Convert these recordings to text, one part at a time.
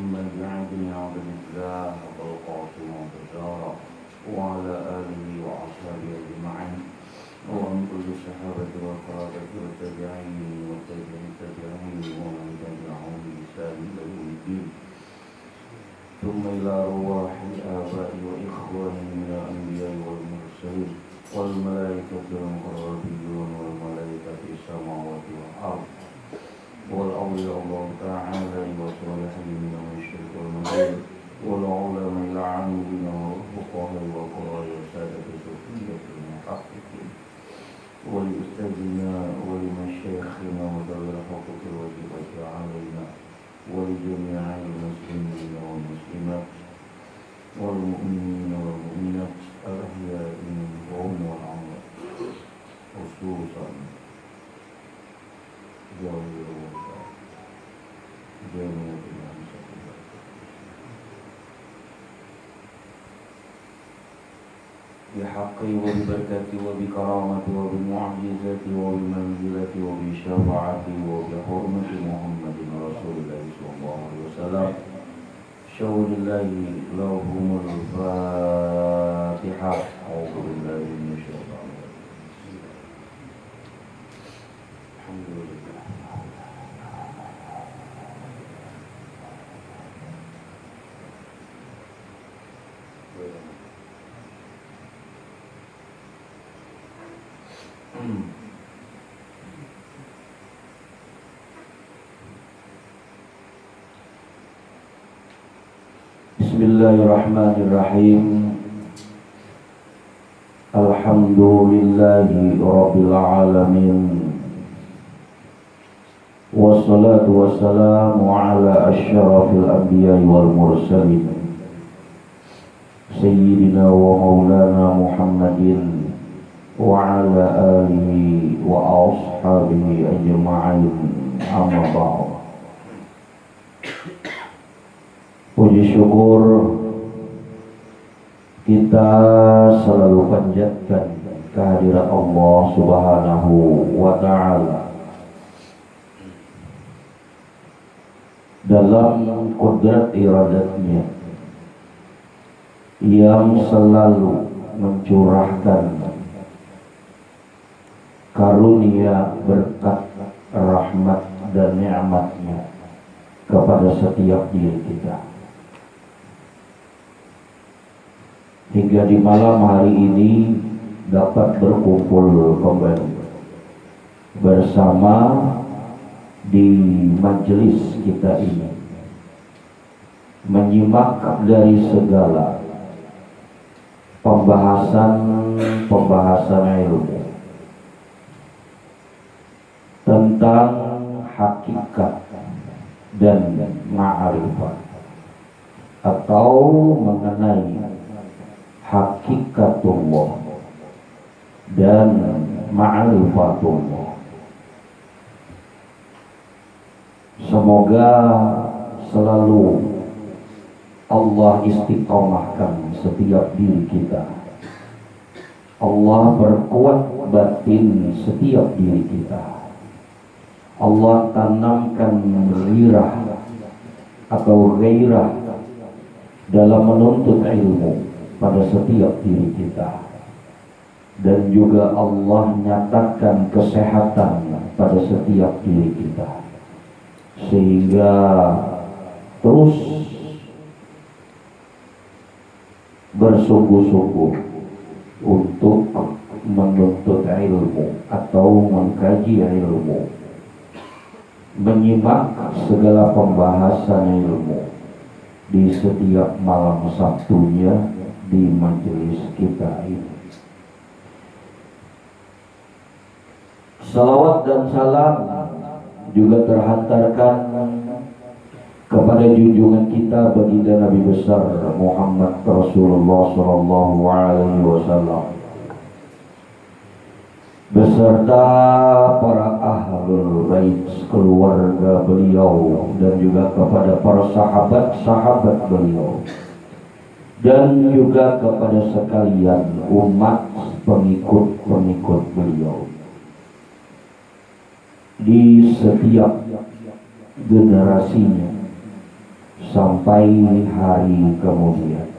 محمد بن عبد الله أبو القاسم والزهراء وعلى آله وأصحابه أجمعين وعن كل الصحابة والقرابة والتابعين والتابعين ومن تبعهم بإحسان إلى يوم الدين ثم إلى أرواح الآباء وإخوانهم من الأنبياء والمرسلين والملائكة المقربين والملائكة في السماوات والأرض والأولياء الله تعالى والصالحين من الشرك والمغير والعلماء العاملين والفقهاء والقضاة والسادة الصوفية المحققين ولأستاذنا ولمشايخنا وذوي الحقوق الواجبة علينا ولجميع المسلمين والمسلمات والمؤمنين والمؤمنات الأحياء منهم والأموات خصوصا ذوي الوفاة جميع الأنصار بحق وببركة وبكرامة وبمعجزة وبمنزلة وبشفاعة وبحرمة محمد رسول الله صلى الله عليه وسلم شهود الله لهم الفاتحة أعوذ بالله من الشيطان الرجيم الحمد لله Bismillahirrahmanirrahim. Alhamdulillahi rabbil alamin. Wassalatu wassalamu ala asyrafil anbiya'i wal mursalin Sayyidina wa maulana Muhammadin wa ala alihi wa ashabihi ajma'in, amma ba'd. Puji syukur kita selalu panjatkan kehadirat Allah Subhanahu wa ta'ala dalam qudrat iradatnya yang selalu mencurahkan karunia, berkat, rahmat dan nikmatnya kepada setiap diri kita, hingga di malam hari ini dapat berkumpul kembali bersama di majelis kita ini, menyimak dari segala pembahasan ilmu tentang hakikat dan ma'rifat, atau mengenai hakikatullah dan ma'rifatullah. Semoga selalu Allah istiqomahkan setiap diri kita. Allah perkuat batin setiap diri kita. Allah tanamkan rirah atau gairah dalam menuntut ilmu pada setiap diri kita, dan juga Allah nyatakan kesehatan pada setiap diri kita, sehingga terus bersungguh-sungguh untuk menuntut ilmu atau mengkaji ilmu, menyimak segala pembahasan ilmu di setiap malam Sabtunya di majelis kita ini. Salawat dan salam juga terhantarkan kepada junjungan kita baginda Nabi besar Muhammad Rasulullah sallallahu alaihi wasallam beserta para ahlul bait, keluarga beliau, dan juga kepada para sahabat-sahabat beliau, dan juga kepada sekalian umat pengikut-pengikut beliau di setiap generasinya sampai hari kemudian.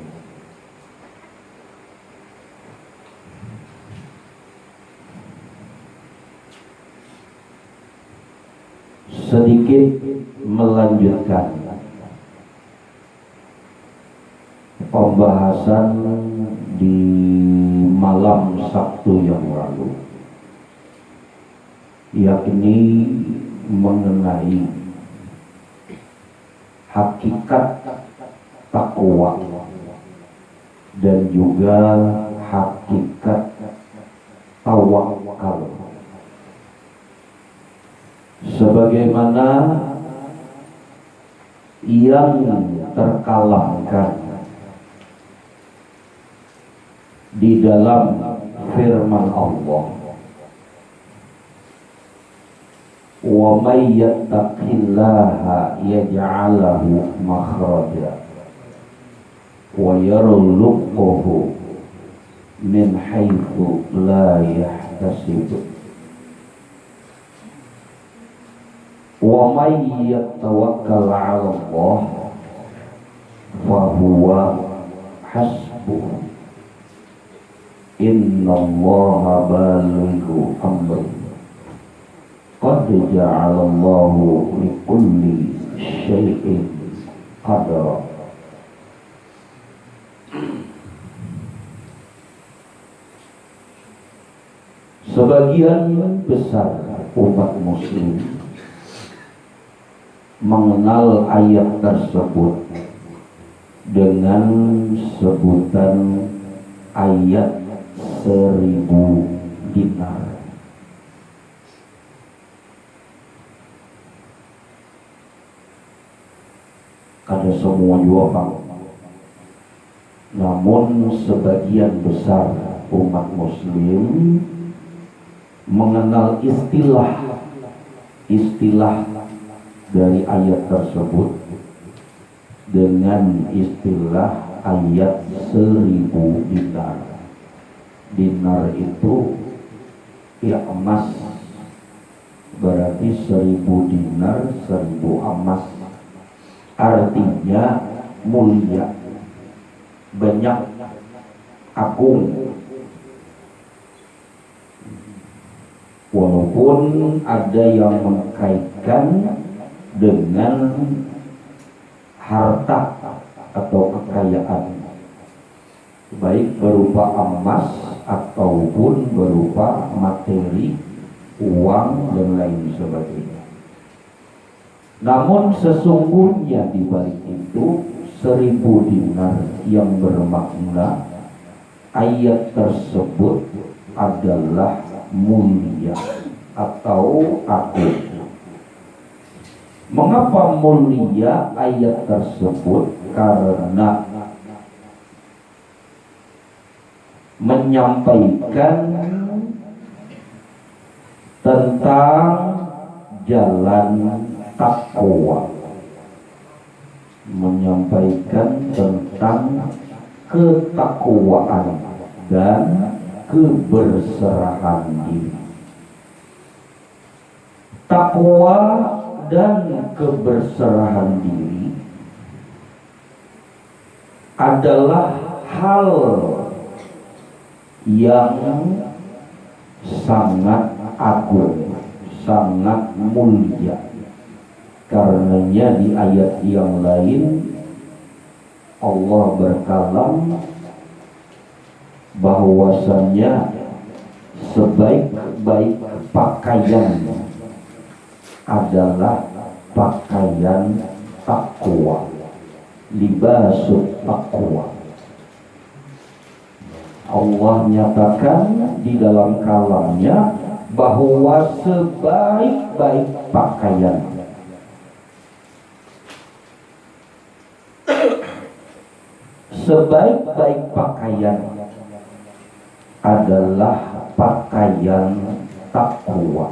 Sedikit melanjutkan pembahasan di malam Sabtu yang lalu, yakni mengenai hakikat takwa dan juga hakikat tawakal. Sebagaimana yang terkalahkan di dalam firman Allah, wa may yattaqillaha yaj'al lahu makhraja wa yarzuqhu min haitsu la yahtasib wa may yatawakkal 'ala Allah fa huwa hasbuh innallaha balighu amri qad ja'alallahu likulli syai'in qadara. Sebagian besar umat muslim mengenal ayat tersebut dengan sebutan ayat 1000 dinar. Kada semua juga paham. Namun sebagian besar umat muslim mengenal istilah dari ayat tersebut dengan istilah ayat 1000 dinar. Dinar itu ya emas, berarti 1000 dinar 1000 emas, artinya mulia, banyak, agung. Walaupun ada yang mengkaitkan dengan harta atau kekayaan, baik berupa emas ataupun berupa materi, uang dan lain sebagainya. Namun sesungguhnya di balik itu 1000 dinar yang bermakna ayat tersebut adalah mulia atau agung. Mengapa mulia ayat tersebut? Karena menyampaikan tentang jalan takwa, menyampaikan tentang ketakwaan dan keberserahan diri. Takwa dan keberserahan diri adalah hal yang sangat agung, sangat mulia. Karenanya di ayat yang lain Allah berkalam bahwasannya sebaik-baik pakaian adalah pakaian takwa, libasul taqwa. Allah nyatakan di dalam kalamnya bahwa sebaik-baik pakaian adalah pakaian takwa.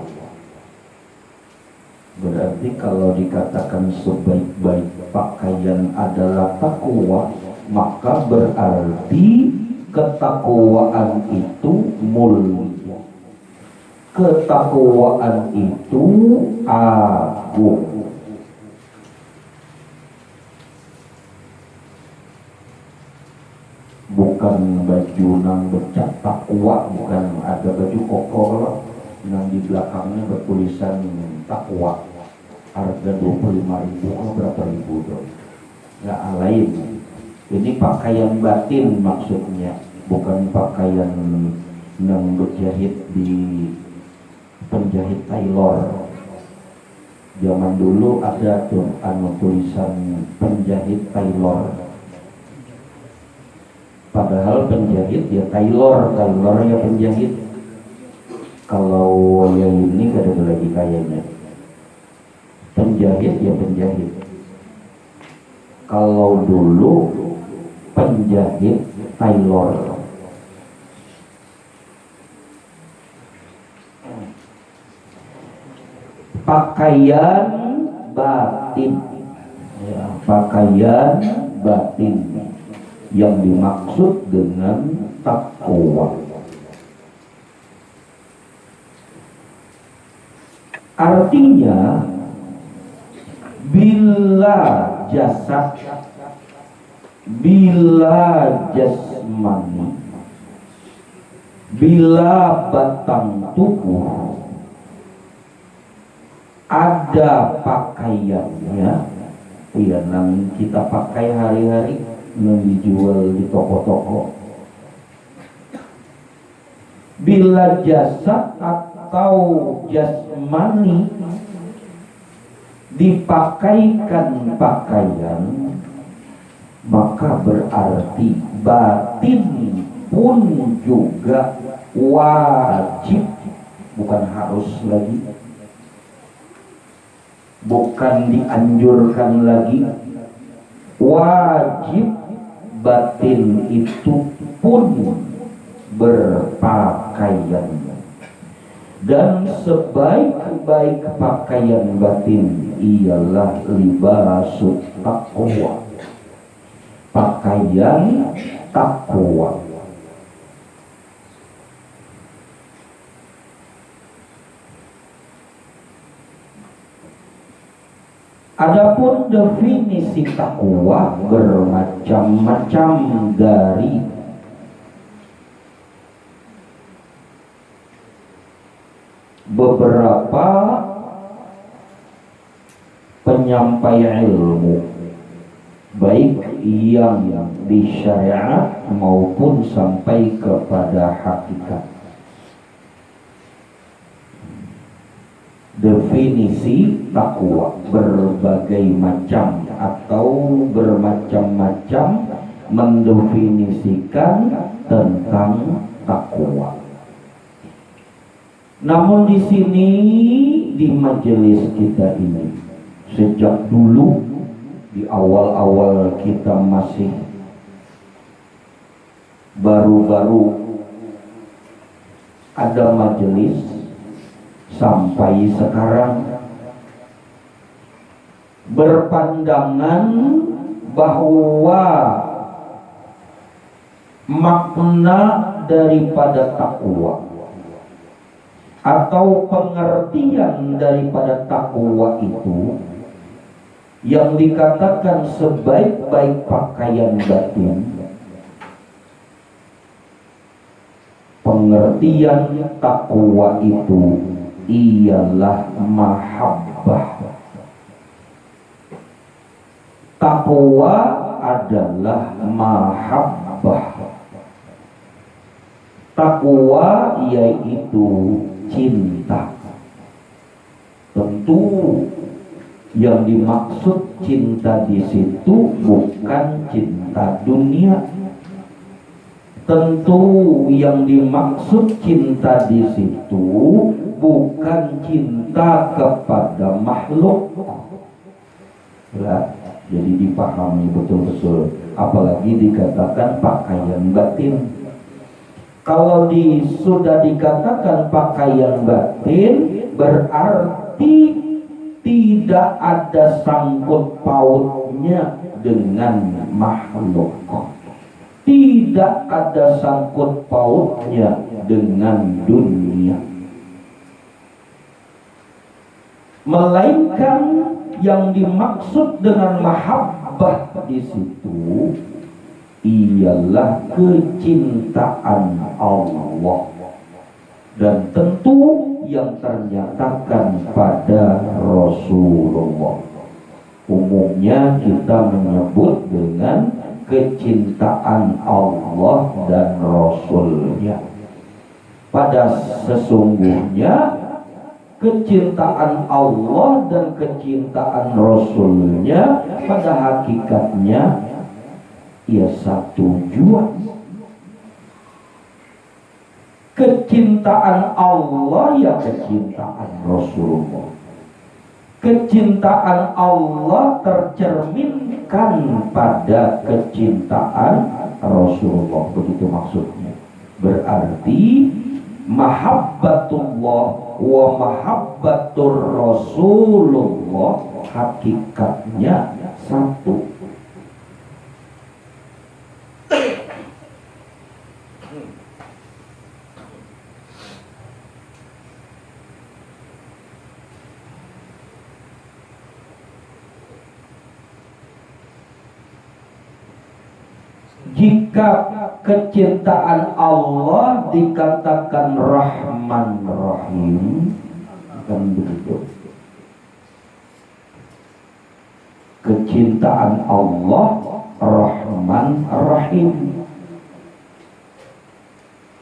Berarti kalau dikatakan sebaik-baik pakaian adalah takwa, maka berarti ketakwaan itu mulia, ketakwaan itu agung. bukan baju nang bercat takwa, bukan ada baju koko yang di belakangnya bertulisan takwa, harga 25.000 berapa ribu tuh, nggak lain. Ini pakaian batin maksudnya, bukan pakaian yang berjahit di penjahit tailor. Zaman dulu ada tuh tulisan penjahit tailor, padahal penjahit ya tailor ya penjahit. Kalau yang ini gak ada lagi kayaknya, penjahit ya penjahit. Kalau dulu penjahit tailor. Pakaian batin, ya, pakaian batin yang dimaksud dengan takwa. Artinya bila jasad, bila jasmani, bila batang tubuh ada pakaiannya, ya, yang kita pakai hari-hari, yang dijual di toko-toko. Bila jasad atau jasmani dipakaikan pakaian, maka berarti batin pun juga wajib, bukan harus lagi, bukan dianjurkan lagi, wajib batin itu pun berpakaian. Dan sebaik-baik pakaian batin ialah libasut taqwa, pakaian takwa. Adapun definisi takwa bermacam-macam, dari beberapa penyampai ilmu, baik yang di syariat maupun sampai kepada hakikat. Definisi takwa berbagai macam atau bermacam-macam mendefinisikan tentang takwa. Namun di sini, di majelis kita ini, sejak dulu di awal-awal kita masih baru-baru ada majelis, sampai sekarang berpandangan bahwa makna daripada takwa atau pengertian daripada takwa itu yang dikatakan sebaik-baik pakaian batin, pengertian takwa itu ialah mahabbah. Takwa adalah mahabbah. Takwa yaitu cinta. Tentu yang dimaksud cinta di situ bukan cinta dunia. Tentu yang dimaksud cinta di situ bukan cinta kepada makhluk. Ya, jadi dipahami betul-betul. Apalagi dikatakan pakaian batin. Kalau sudah dikatakan pakaian batin, berarti tidak ada sangkut pautnya dengan makhluk. Tidak ada sangkut pautnya dengan dunia. Melainkan yang dimaksud dengan mahabbah di situ ialah kecintaan Allah, dan tentu yang ternyatakan pada Rasulullah. Umumnya kita menyebut dengan kecintaan Allah dan Rasulnya. Pada sesungguhnya kecintaan Allah dan kecintaan Rasulnya pada hakikatnya ia satu jua. Kecintaan Allah ya kecintaan Rasulullah. Kecintaan Allah tercerminkan pada kecintaan Rasulullah. Begitu maksudnya. Berarti mahabbatullah wa mahabbatur Rasulullah hakikatnya satu. Jika kecintaan Allah dikatakan Rahman Rahim, kan begitu. Kecintaan Allah Rahman Rahim.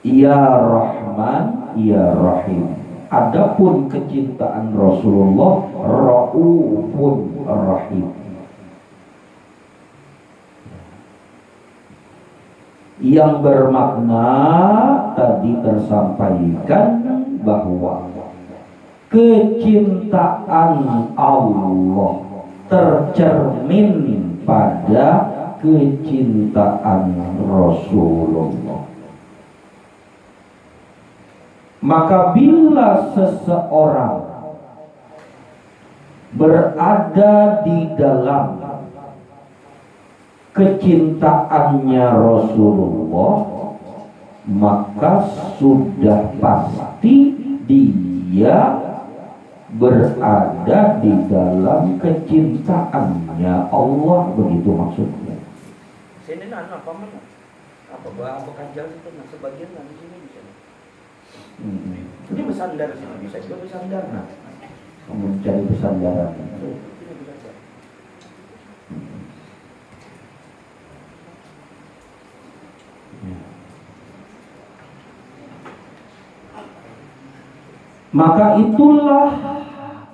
Ya Rahman, Ya Rahim. Adapun kecintaan Rasulullah Raufun Rahim. Yang bermakna tadi tersampaikan bahwa kecintaan Allah tercermin pada kecintaan Rasulullah. Maka bila seseorang berada di dalam kecintaannya Rasulullah, maka sudah pasti dia berada di dalam kecintaannya Allah. Begitu maksudnya. Sini apa mana? Apa bekajal itu sebagian di sini bisa. Ini bersandar sih, bisa juga bersandar. Nah, mencari besandaran. Maka itulah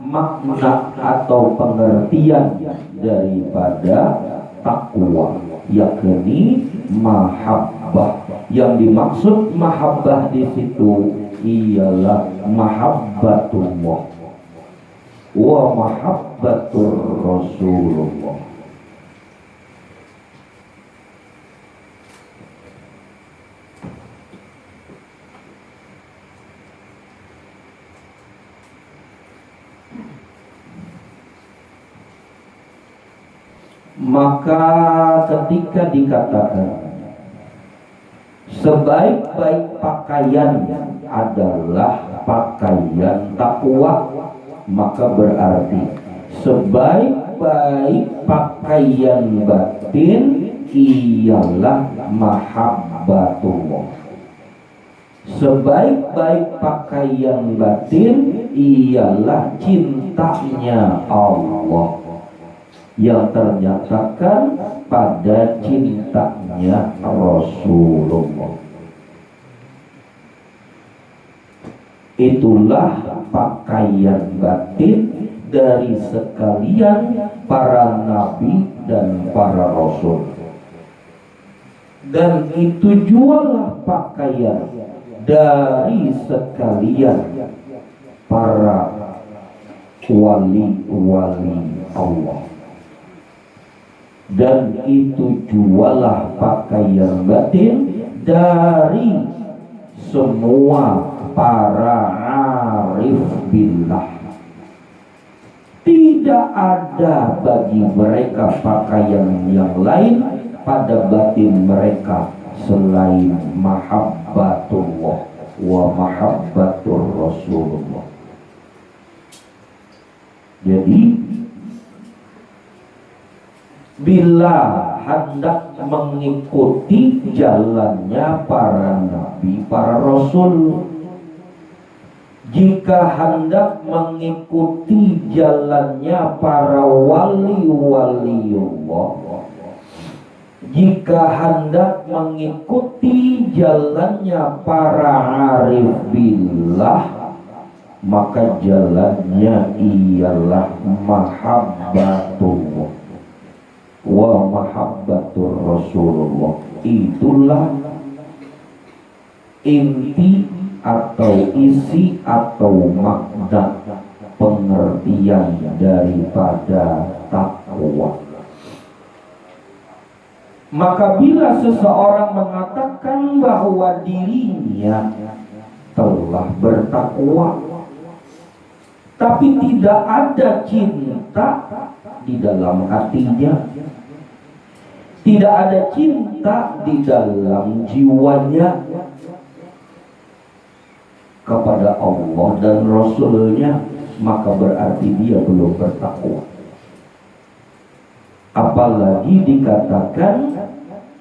makna atau pengertian daripada takwa, yakni mahabbah. Yang dimaksud mahabbah di situ ialah mahabbatullah wa mahabbatur Rasulullah. Maka ketika dikatakan sebaik-baik pakaian adalah pakaian takwa, maka berarti sebaik-baik pakaian batin ialah mahabbatullah. Sebaik-baik pakaian batin ialah cintanya Allah yang ternyatakan pada cintanya Rasulullah. Itulah pakaian batin dari sekalian para nabi dan para rasul. Dan itu jualah pakaian dari sekalian para wali-wali Allah. Dan itu jualah pakaian batin dari semua para arif billah. Tidak ada bagi mereka pakaian yang lain pada batin mereka selain mahabbatullah wa mahabbatur Rasulullah. Jadi bila hendak mengikuti jalannya para nabi, para rasul, jika hendak mengikuti jalannya para wali-waliullah, jika hendak mengikuti jalannya para arif billah, maka jalannya ialah mahabbatullah wa mahabbatur Rasulullah. Itulah inti atau isi atau makna pengertian daripada takwa. Maka bila seseorang mengatakan bahwa dirinya telah bertakwa, tapi tidak ada cinta di dalam hatinya, tidak ada cinta di dalam jiwanya kepada Allah dan Rasulnya, maka berarti dia belum bertakwa. Apalagi dikatakan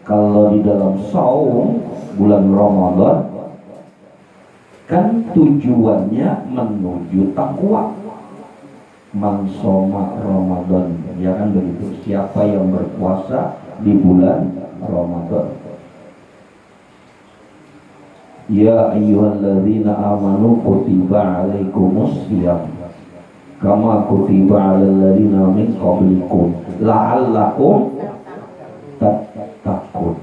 kalau di dalam saum bulan Ramadan kan tujuannya menuju takwa. Man shoma Ramadan, ya kan begitu. Siapa yang berpuasa di bulan Ramadan, ya ayyuhalladzina amanu kutiba alaikumus syiyam kama kutiba alal ladzina min qablikum la'allakum tattaqun,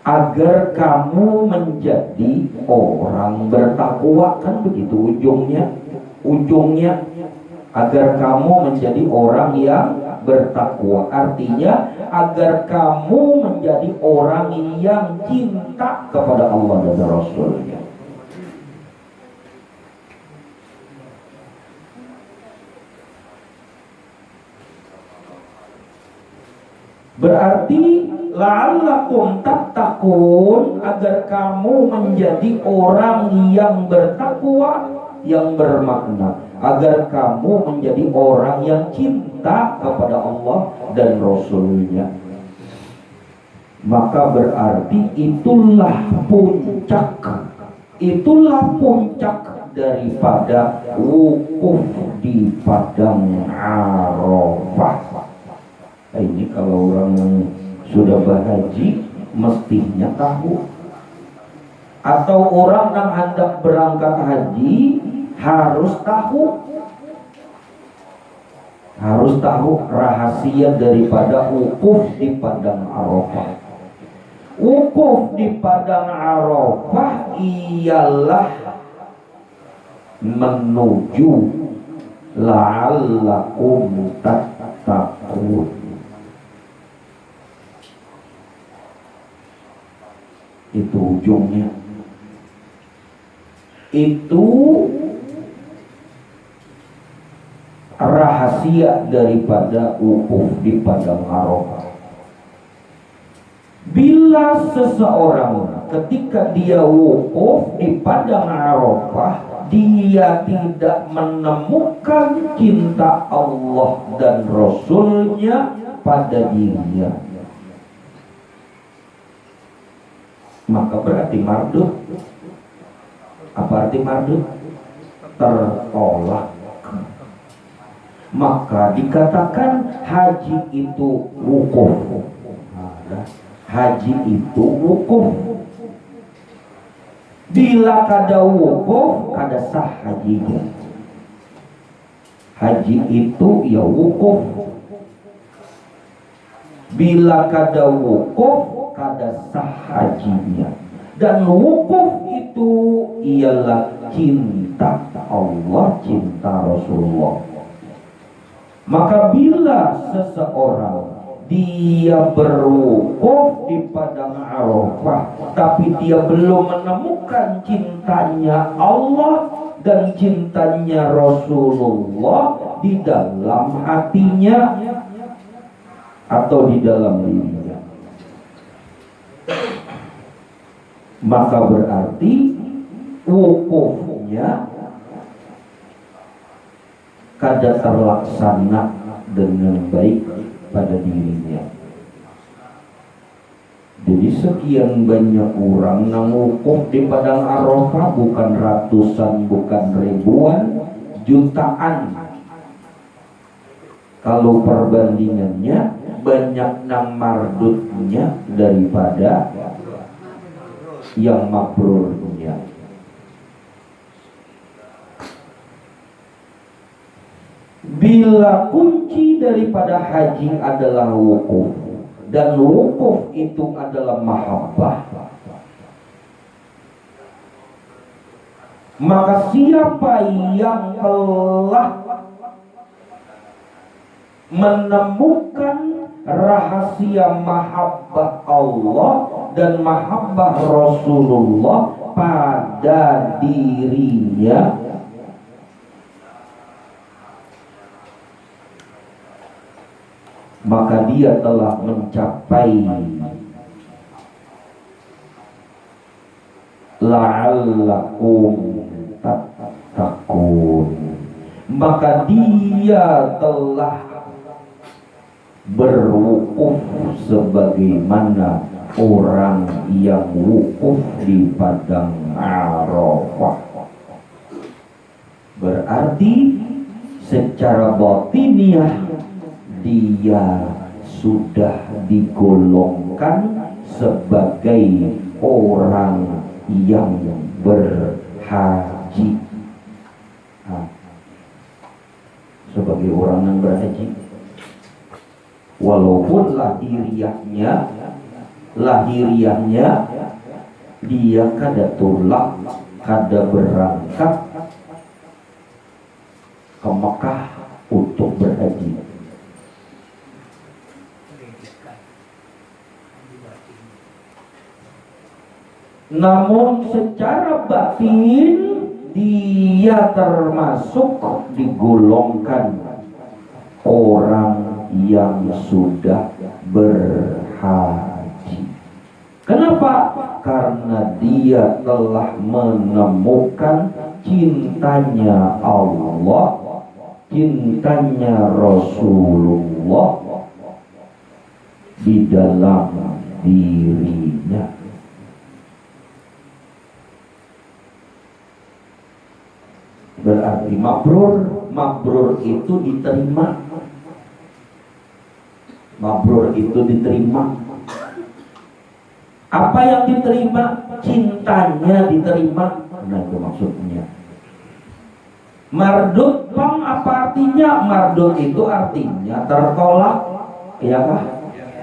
agar kamu menjadi orang bertakwa. Kan begitu ujungnya agar kamu menjadi orang yang bertakwa. Artinya agar kamu menjadi orang yang cinta kepada Allah dan Rasulnya. Berarti la'allakum tattaqun, agar kamu menjadi orang yang bertakwa, yang bermakna agar kamu menjadi orang yang cinta kepada Allah dan Rasulnya. Maka berarti itulah puncak daripada wukuf di padang Arafah. Ini kalau orang yang sudah berhaji mestinya tahu, atau orang yang hendak berangkat haji harus tahu rahasia daripada wukuf di padang Arafah. Wukuf di padang Arafah ialah menuju la'allakum tattaqun. Itu ujungnya. Itu rahasia daripada wukuf di padang Arafah. Bila seseorang ketika dia wukuf di padang Arafah, dia tidak menemukan cinta Allah dan Rasulnya pada dirinya, maka berarti mardud. Apa arti mardud? Tertolak. Maka dikatakan haji itu wukuf. Haji itu wukuf. Bila kada wukuf, kada sah hajinya. Haji itu ya wukuf. Bila kada wukuf, kada sah hajinya. Dan wukuf itu ialah cinta Allah, cinta Rasulullah. Maka bila seseorang dia berwukuf di padang Arafah, tapi dia belum menemukan cintanya Allah dan cintanya Rasulullah di dalam hatinya atau di dalam dirinya, maka berarti wukufnya kada terlaksana dengan baik pada dirinya. Jadi sekian banyak orang yang wukuf di Padang Arafah, bukan ratusan, bukan ribuan, jutaan. Kalau perbandingannya banyak yang mardutnya daripada yang mabrurnya. Bila kunci daripada haji adalah wukuf, dan wukuf itu adalah mahabbah, maka siapa yang telah menemukan rahasia mahabbah Allah dan mahabbah Rasulullah pada dirinya, maka dia telah mencapai la'allakum tattaqun, maka dia telah berwukuf sebagaimana orang yang wukuf di Padang Arafah. Berarti secara batiniah dia sudah digolongkan sebagai orang yang berhaji. Sebagai orang yang berhaji, walaupun lahiriahnya dia kada tulak, kada berangkat ke Mekah untuk berhaji. Namun secara batin dia termasuk digolongkan orang yang sudah berhaji. Kenapa? Karena dia telah menemukan cintanya Allah, cintanya Rasulullah di dalam dirinya. Berarti mabrur itu diterima. Mabrur itu diterima. Apa yang diterima? Cintanya diterima. Nah, itu maksudnya. Mardut, bang, apa artinya? Mardut itu artinya tertolak, ya kah?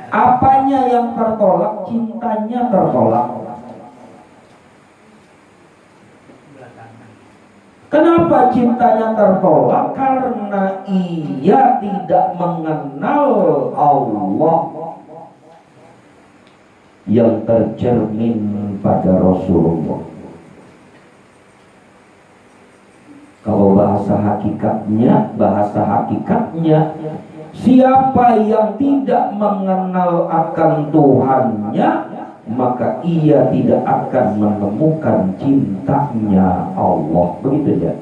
Apanya yang tertolak? Cintanya tertolak. Kenapa cintanya tertolak? Karena ia tidak mengenal Allah yang tercermin pada Rasulullah. Kalau bahasa hakikatnya, siapa yang tidak mengenal akan Tuhannya, maka ia tidak akan menemukan cintanya Allah. Begitu ya.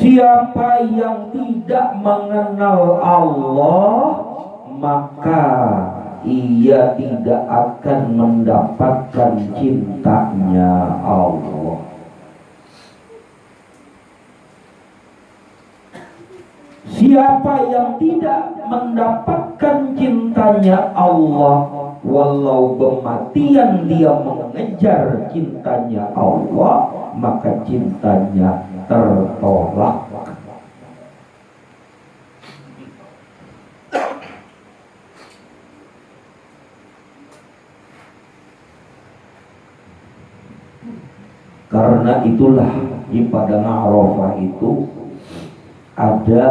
Siapa yang tidak mengenal Allah, maka ia tidak akan mendapatkan cintanya Allah. Siapa yang tidak mendapatkan cintanya Allah, walau kematian dia mengejar cintanya Allah, maka cintanya tertolak. Karena itulah di Padang Arafah itu ada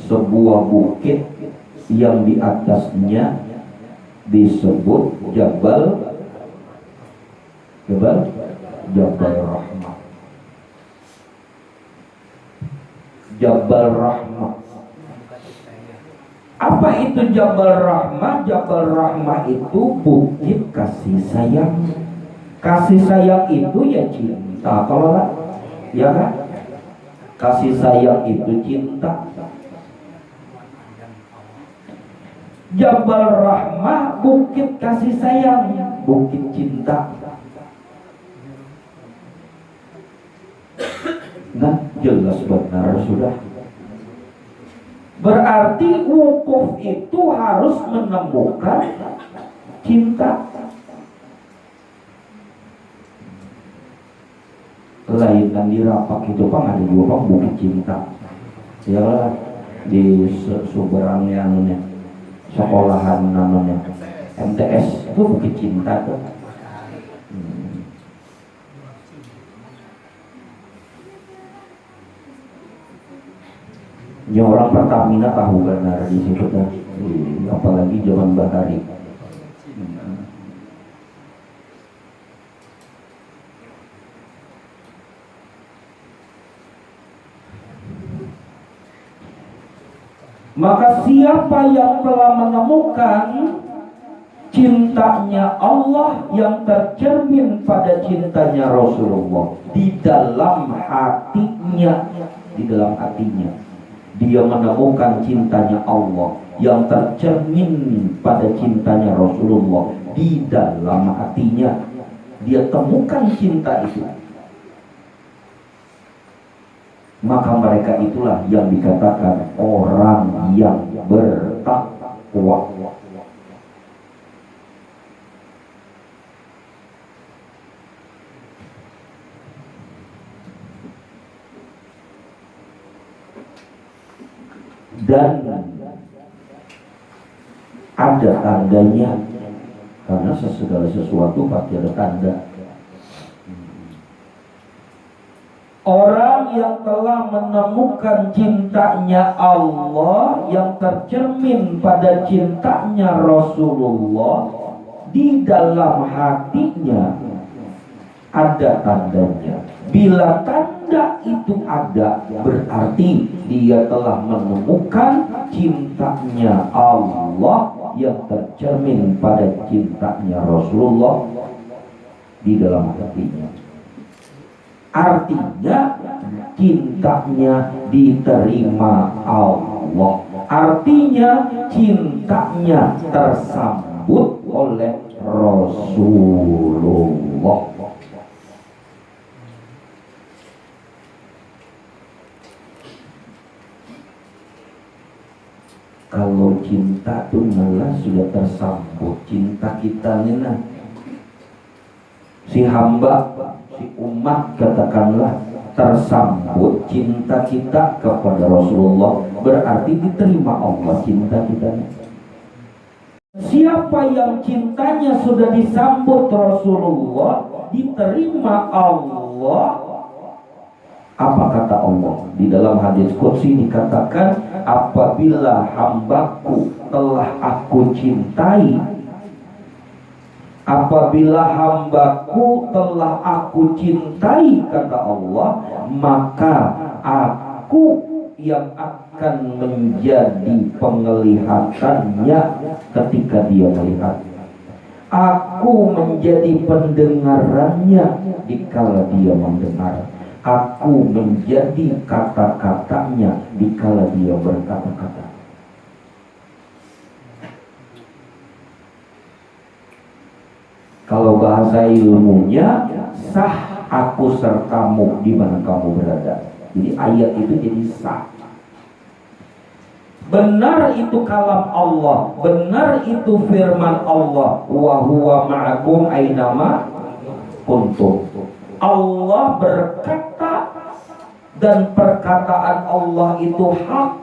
sebuah bukit yang di atasnya disebut Jabal Rahmah. Jabal Rahmah. Apa itu Jabal Rahmah? Jabal Rahmah itu bukit kasih sayang. Kasih sayang itu ya cinta, kalau lah, ya kan? Kasih sayang itu cinta. Jabal Rahmah, bukit kasih sayang, bukit cinta. Nah, jelas benar sudah. Berarti wukuf itu harus menemukan cinta. Lain dan di Rapak itu Bang, ada juga Bang bukit cinta. Ya di Suberang yang sekolahan namanya MTS itu bukit cinta tuh. Ya orang Pertamina tahu benar di situ kan, apalagi zaman Bahari. Maka siapa yang telah menemukan cintanya Allah yang tercermin pada cintanya Rasulullah di dalam hatinya, dia menemukan cintanya Allah yang tercermin pada cintanya Rasulullah di dalam hatinya, dia temukan cinta itu, maka mereka itulah yang dikatakan orang yang bertakwa. Dan ada tandanya, karena segala sesuatu pasti ada tanda. Orang yang telah menemukan cintanya Allah yang tercermin pada cintanya Rasulullah di dalam hatinya, ada tandanya. Bila tanda itu ada, berarti dia telah menemukan cintanya Allah yang tercermin pada cintanya Rasulullah di dalam hatinya. Artinya cintanya diterima Allah, artinya cintanya tersambut oleh Rasulullah. Kalau cinta itu malah sudah tersambut, cinta kita ini nah, si hamba, si umat katakanlah tersambut cinta kita kepada Rasulullah, berarti diterima Allah cinta kita. Siapa yang cintanya sudah disambut Rasulullah, diterima Allah, apa kata Allah? Di dalam hadis qudsi dikatakan, apabila hambaku telah aku cintai, apabila hambaku telah aku cintai, kata Allah, maka aku yang akan menjadi penglihatannya ketika dia melihat. Aku menjadi pendengarannya dikala dia mendengar. Aku menjadi kata-katanya dikala dia berkata-kata. Kalau bahasa ilmunya, sah aku sertamu di mana kamu berada. Jadi ayat itu jadi sah. Benar itu kalam Allah, benar itu firman Allah, wa huwa ma'akum ainama kuntum. Allah berkata dan perkataan Allah itu hak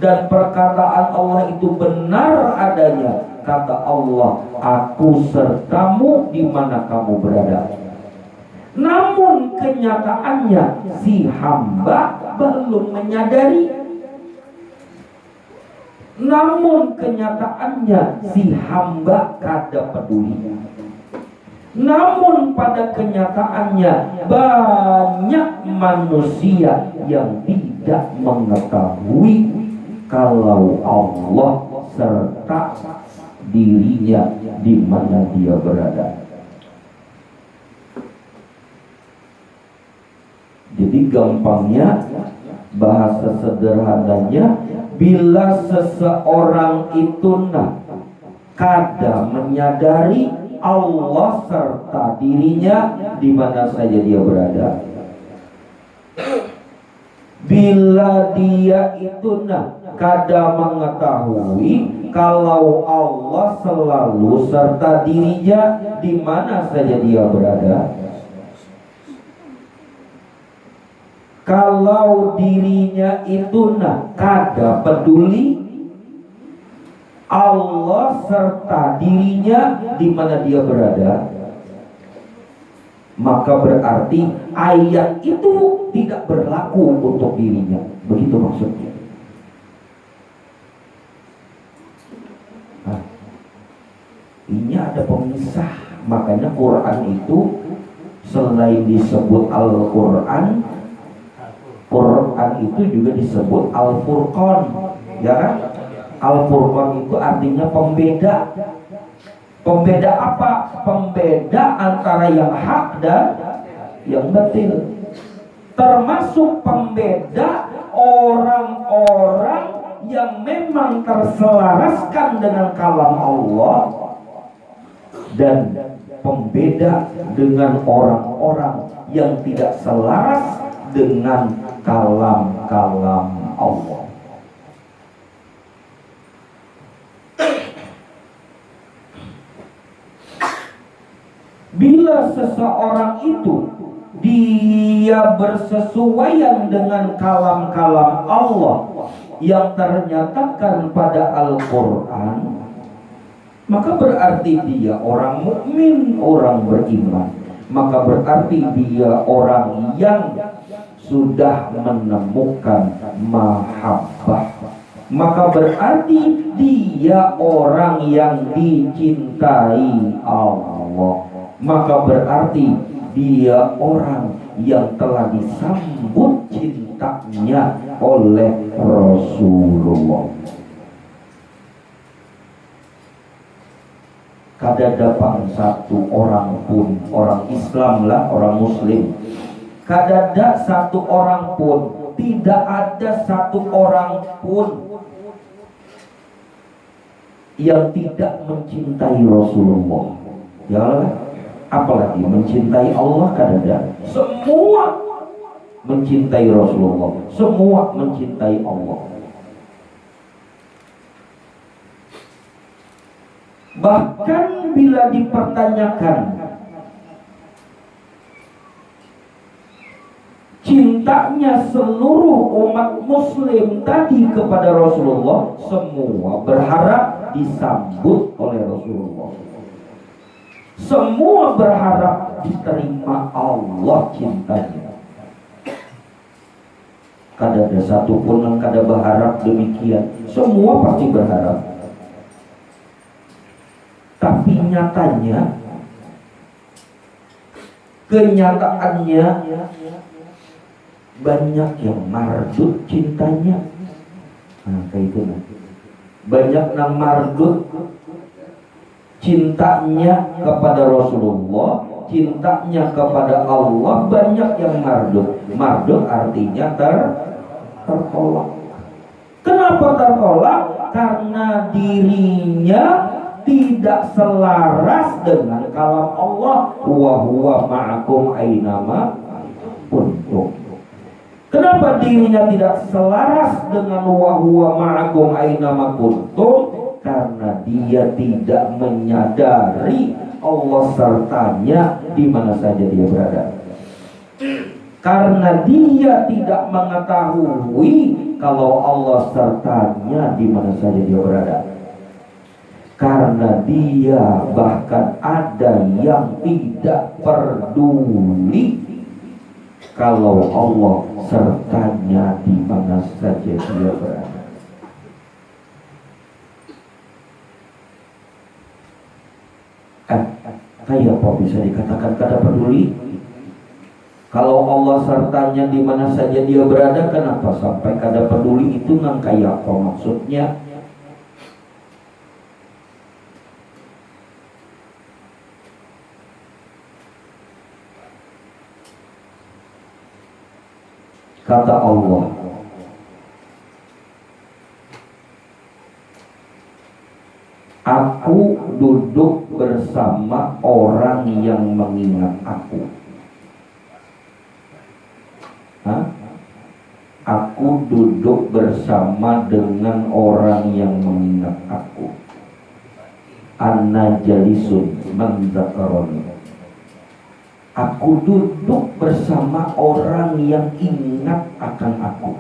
dan perkataan Allah itu benar adanya. Kata Allah, aku sertamu di mana kamu berada. Namun kenyataannya si hamba belum menyadari. Namun kenyataannya si hamba kada peduli. Namun pada kenyataannya banyak manusia yang tidak mengetahui kalau Allah serta dirinya di mana dia berada. Jadi gampangnya Bahasa sederhananya, bila seseorang itu kada menyadari Allah serta dirinya di mana saja dia berada, bila dia itu kada mengetahui kalau Allah selalu serta dirinya di mana saja dia berada, kalau dirinya itu kada peduli Allah serta dirinya di mana dia berada, maka berarti ayat itu tidak berlaku untuk dirinya. Begitu maksudnya. Nah, ini ada pemisah. Makanya Quran itu selain disebut Al-Quran, Quran itu juga disebut Al-Furqan, ya kan? Al-Furqan itu artinya pembeda. Pembeda apa? Pembeda antara yang hak dan yang batil. Termasuk pembeda orang-orang yang memang terselaraskan dengan kalam Allah, dan pembeda dengan orang-orang yang tidak selaras dengan kalam-kalam Allah. Bila seseorang itu dia bersesuaian dengan kalam-kalam Allah yang ternyatakan pada Al-Quran, maka berarti dia orang mukmin, orang beriman. Maka berarti dia orang yang sudah menemukan mahabbah. Maka berarti dia orang yang dicintai Allah. Maka berarti dia orang yang telah disambut cintanya oleh Rasulullah. Kada dapat satu orang pun, orang Islam lah, orang Muslim, kada ada satu orang pun, tidak ada satu orang pun yang tidak mencintai Rasulullah. Ya, apalagi mencintai Allah, kada ada. Semua mencintai Rasulullah, semua mencintai Allah. Bahkan bila dipertanyakan cintanya seluruh umat muslim tadi kepada Rasulullah, semua berharap disambut oleh Rasulullah. Semua berharap diterima Allah cintanya. Kada ada satu pun yang kada berharap demikian. Semua pasti berharap. Tapi nyatanya, kenyataannya banyak yang mardut cintanya. Nah, kayak itu banyak yang mardut cintanya kepada Rasulullah, cintanya kepada Allah, banyak yang mardut. Mardut artinya tertolak. Kenapa tertolak? Karena dirinya tidak selaras dengan kalam Allah, wa huwa ma'akum ainama kuntum. Kenapa dirinya tidak selaras dengan wa huwa ma'akum ainama kuntum? Karena dia tidak menyadari Allah sertanya di mana saja dia berada. Karena dia tidak mengetahui kalau Allah sertanya di mana saja dia berada. Karena dia bahkan ada yang tidak peduli kalau Allah sertanya di mana saja dia berada. Kayak apa bisa dikatakan kada peduli? Kalau Allah sertanya di mana saja dia berada, kenapa sampai kada peduli? Itu nang kayak apa maksudnya? Kata Allah, Aku duduk bersama orang yang mengingat aku. Hah? Aku duduk bersama dengan orang yang mengingat aku. Anna jalisun man dzakarani. Aku duduk bersama orang yang ingat akan aku.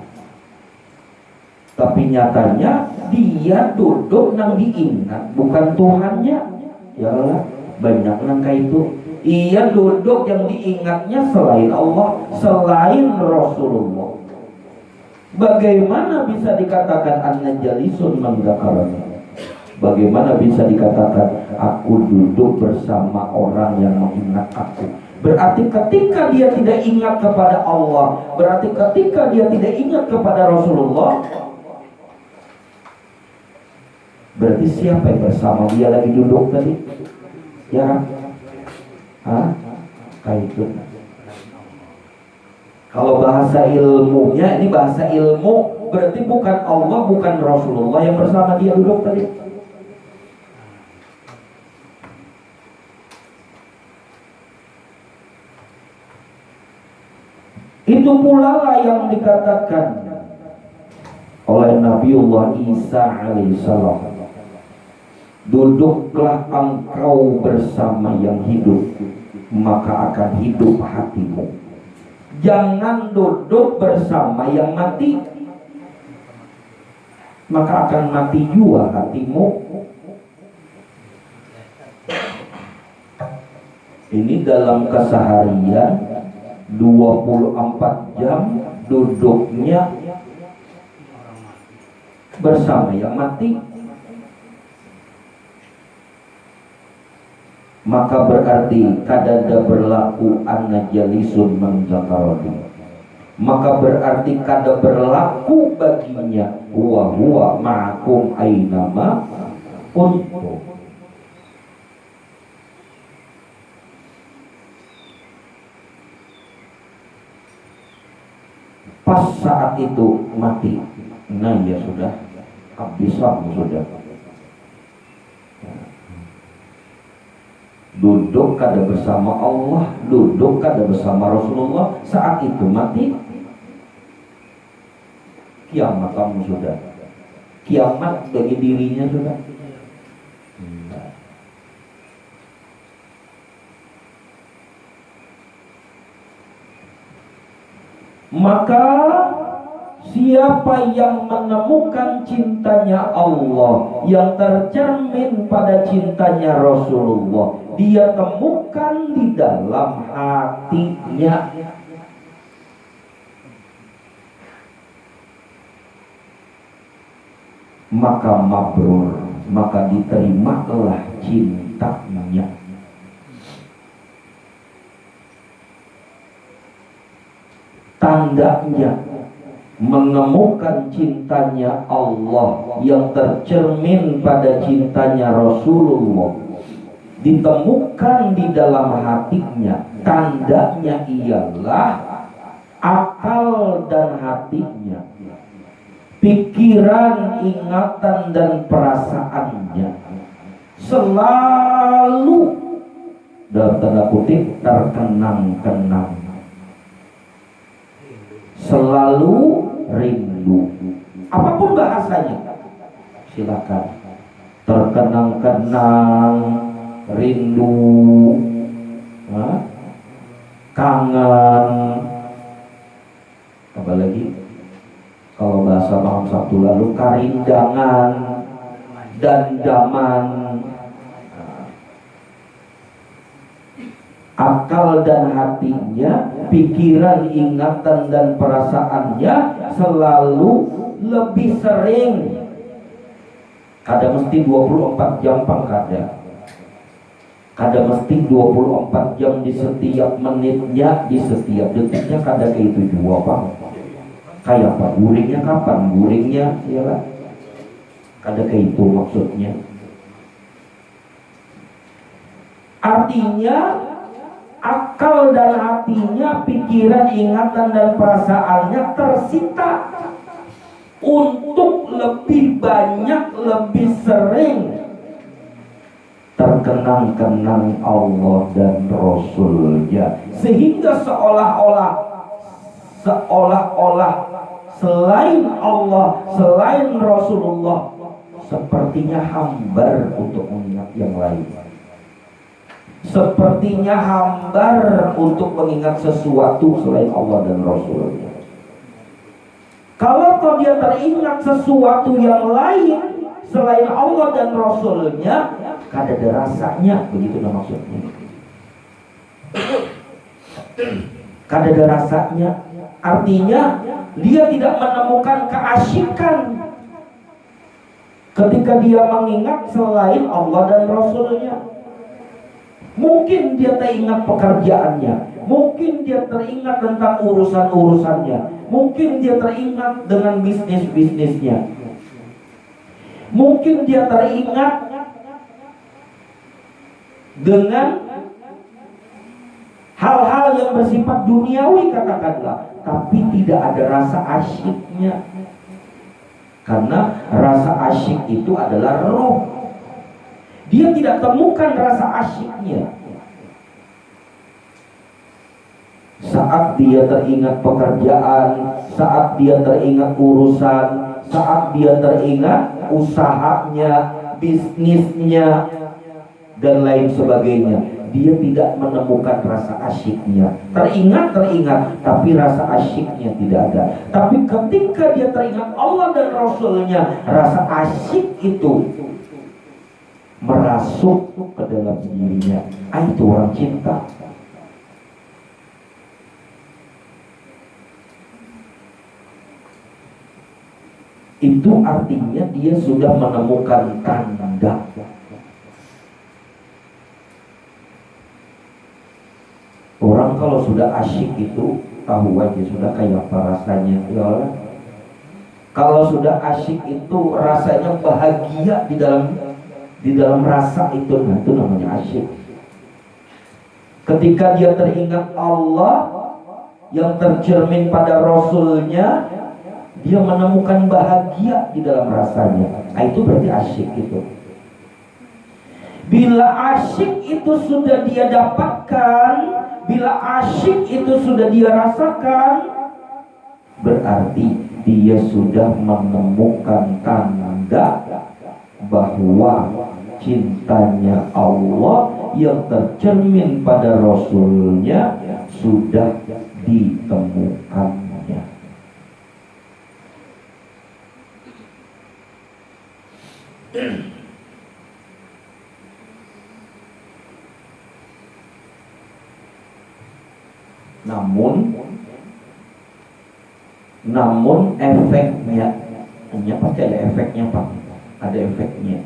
Tapi nyatanya dia duduk nang diingat, bukan Tuhannya. Ya Allah, banyak nang kayak itu. Ia duduk yang diingatnya selain Allah, selain Rasulullah. Bagaimana bisa dikatakan anna jalisun man dzakarani? Bagaimana bisa dikatakan aku duduk bersama orang yang mengingat aku? Berarti ketika dia tidak ingat kepada Allah, berarti ketika dia tidak ingat kepada Rasulullah, berarti siapa yang bersama dia lagi duduk tadi? Ya kan? Hah? Kayak itu. Kalau bahasa ilmunya, ini bahasa ilmu, berarti bukan Allah, bukan Rasulullah yang bersama dia duduk tadi. Itu pula lah yang dikatakan oleh Nabiullah Isa alaihissalam, duduklah engkau bersama yang hidup, maka akan hidup hatimu. Jangan duduk bersama yang mati, maka akan mati juga hatimu. Ini dalam keseharian 24 jam duduknya bersama yang mati, maka berarti kadada berlaku anna jalisun man dzakarani. Maka berarti kada berlaku baginya huwa ma'akum ainama kuntum. Pas saat itu mati, nah ya sudah, habis sudah. Duduk kada bersama Allah, duduk kada bersama Rasulullah, saat itu mati, kiamat kamu sudah. Kiamat bagi dirinya sudah. Maka siapa yang menemukan cintanya Allah, yang tercermin pada cintanya Rasulullah, dia temukan di dalam hatinya. Maka mabrur, maka diterimalah cintanya. Tandanya menemukan cintanya Allah yang tercermin pada cintanya Rasulullah, ditemukan di dalam hatinya. Tandanya ialah akal dan hatinya, pikiran, ingatan dan perasaannya selalu dalam tanda kutip terkenang-kenang, selalu rindu. Apapun bahasanya, silakan. Terkenang-kenang, rindu, kangen, apalagi kalau bahasa malam Sabtu lalu karindangan, dandaman. Akal dan hatinya, pikiran, ingatan dan perasaannya selalu lebih sering. Kada mesti 24 jam kada. Kada mesti 24 jam di setiap menitnya, di setiap detiknya, kada kayak itu juga Bang. Kayak apa? Guringnya kapan? Guringnya ya lah. Kada kayak itu maksudnya. Artinya akal dan hatinya, pikiran, ingatan dan perasaannya tersita untuk lebih banyak, lebih sering terkenang-kenang Allah dan Rasulnya, sehingga seolah-olah selain Allah, selain Rasulullah, sepertinya hambar untuk mengingat yang lain, sepertinya hambar untuk mengingat sesuatu selain Allah dan Rasulnya. Kalau dia teringat sesuatu yang lain selain Allah dan Rasulnya, kada ada rasanya, begitu maksudnya. Kada ada rasanya, artinya dia tidak menemukan keasyikan ketika dia mengingat selain Allah dan Rasulnya. Mungkin dia teringat pekerjaannya, mungkin dia teringat tentang urusan-urusannya, mungkin dia teringat dengan bisnis-bisnisnya, mungkin dia teringat dengan hal-hal yang bersifat duniawi katakanlah, tapi tidak ada rasa asyiknya. Karena rasa asyik itu adalah roh. Dia tidak temukan rasa asyiknya. Saat dia teringat pekerjaan, saat dia teringat urusan, saat dia teringat usahanya, bisnisnya, dan lain sebagainya, dia tidak menemukan rasa asyiknya. Teringat, tapi rasa asyiknya tidak ada. Tapi ketika dia teringat Allah dan Rasulnya, rasa asyik itu merasuk ke dalam dirinya. Itu orang cinta. Itu artinya dia sudah menemukan tanda. Orang kalau sudah asyik itu tahu aja sudah kayak apa rasanya, ya. Kalau sudah asyik itu rasanya bahagia di dalam rasa itu, nah itu namanya asyik. Ketika dia teringat Allah yang tercermin pada Rasulnya, dia menemukan bahagia di dalam rasanya. Nah, itu berarti asyik itu. Bila asyik itu sudah dia dapatkan, bila asyik itu sudah dia rasakan, berarti dia sudah menemukan tanda bahwa cintanya Allah yang tercermin pada Rasulnya sudah ditemukannya. Namun efeknya, pasti ada efeknya Pak, ada efeknya.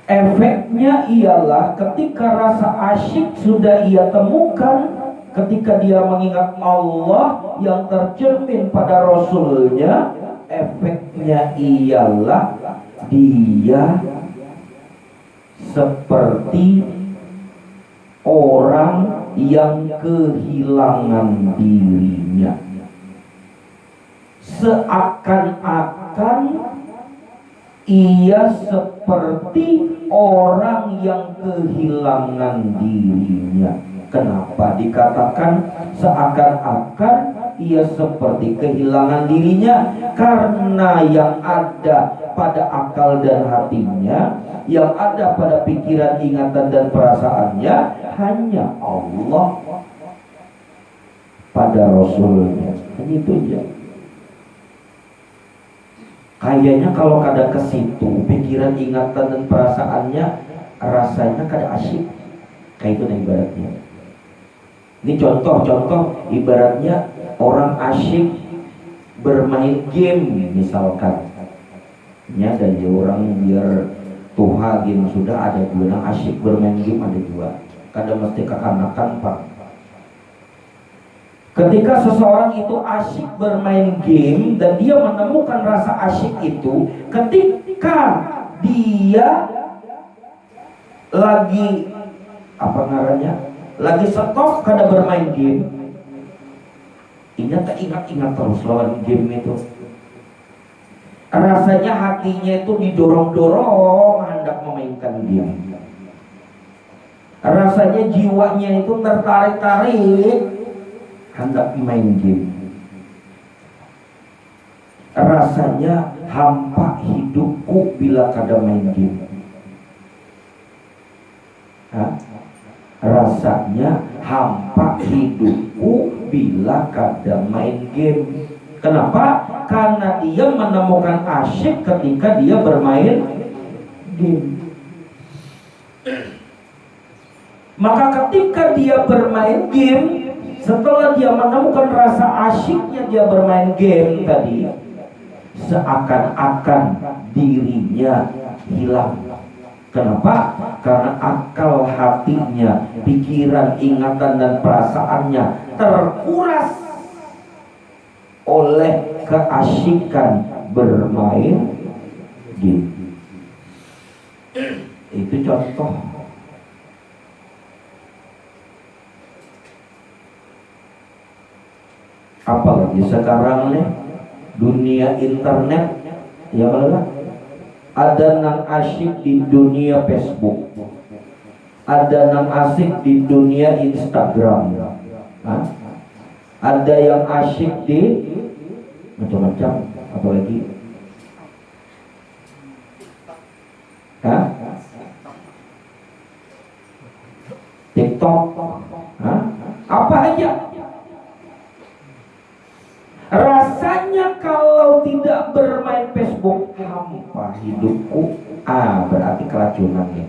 Efeknya ialah ketika rasa asyik sudah ia temukan, ketika dia mengingat Allah yang tercermin pada Rasulnya, efeknya ialah dia seperti orang yang kehilangan dirinya. Seakan-akan ia seperti orang yang kehilangan dirinya. Kenapa dikatakan seakan-akan ia seperti kehilangan dirinya? Karena yang ada pada akal dan hatinya, yang ada pada pikiran, ingatan dan perasaannya hanya Allah pada Rasulnya. Hanya itu aja. Kayaknya kalau kada ke situ, pikiran, ingatan dan perasaannya rasanya kada asyik. Kayak itu ibaratnya. Ini contoh ibaratnya orang asyik bermain game misalkan. Ya, dari orang biar tuha game sudah ada dua, asyik bermain game ada dua. Kada mesti kekanakan Pak. Ketika seseorang itu asyik bermain game dan dia menemukan rasa asyik itu ketika dia lagi lagi stop kada bermain game, ingat terus lawan game itu. Rasanya hatinya itu didorong-dorong hendak memainkan game. rasanya jiwanya itu tertarik-tarik hendak main game. Rasanya hampa hidupku bila kada main game. Rasanya hampa hidupku bila kada main game. Kenapa? Karena dia menemukan asyik ketika dia bermain game. Maka ketika dia bermain game, setelah dia menemukan rasa asyiknya dia bermain game tadi, seakan-akan dirinya hilang. Kenapa? Karena akal hatinya, pikiran, ingatan dan perasaannya terkuras oleh keasyikan bermain game. Itu contoh. Apalagi sekarang nih dunia internet, ya malah ada nang asyik di dunia Facebook, ada nang asyik di dunia Instagram, ada yang asyik di macam-macam, apalagi TikTok, apa aja. Rasanya kalau tidak bermain Facebook, hampa hidupku, berarti keracunan ya.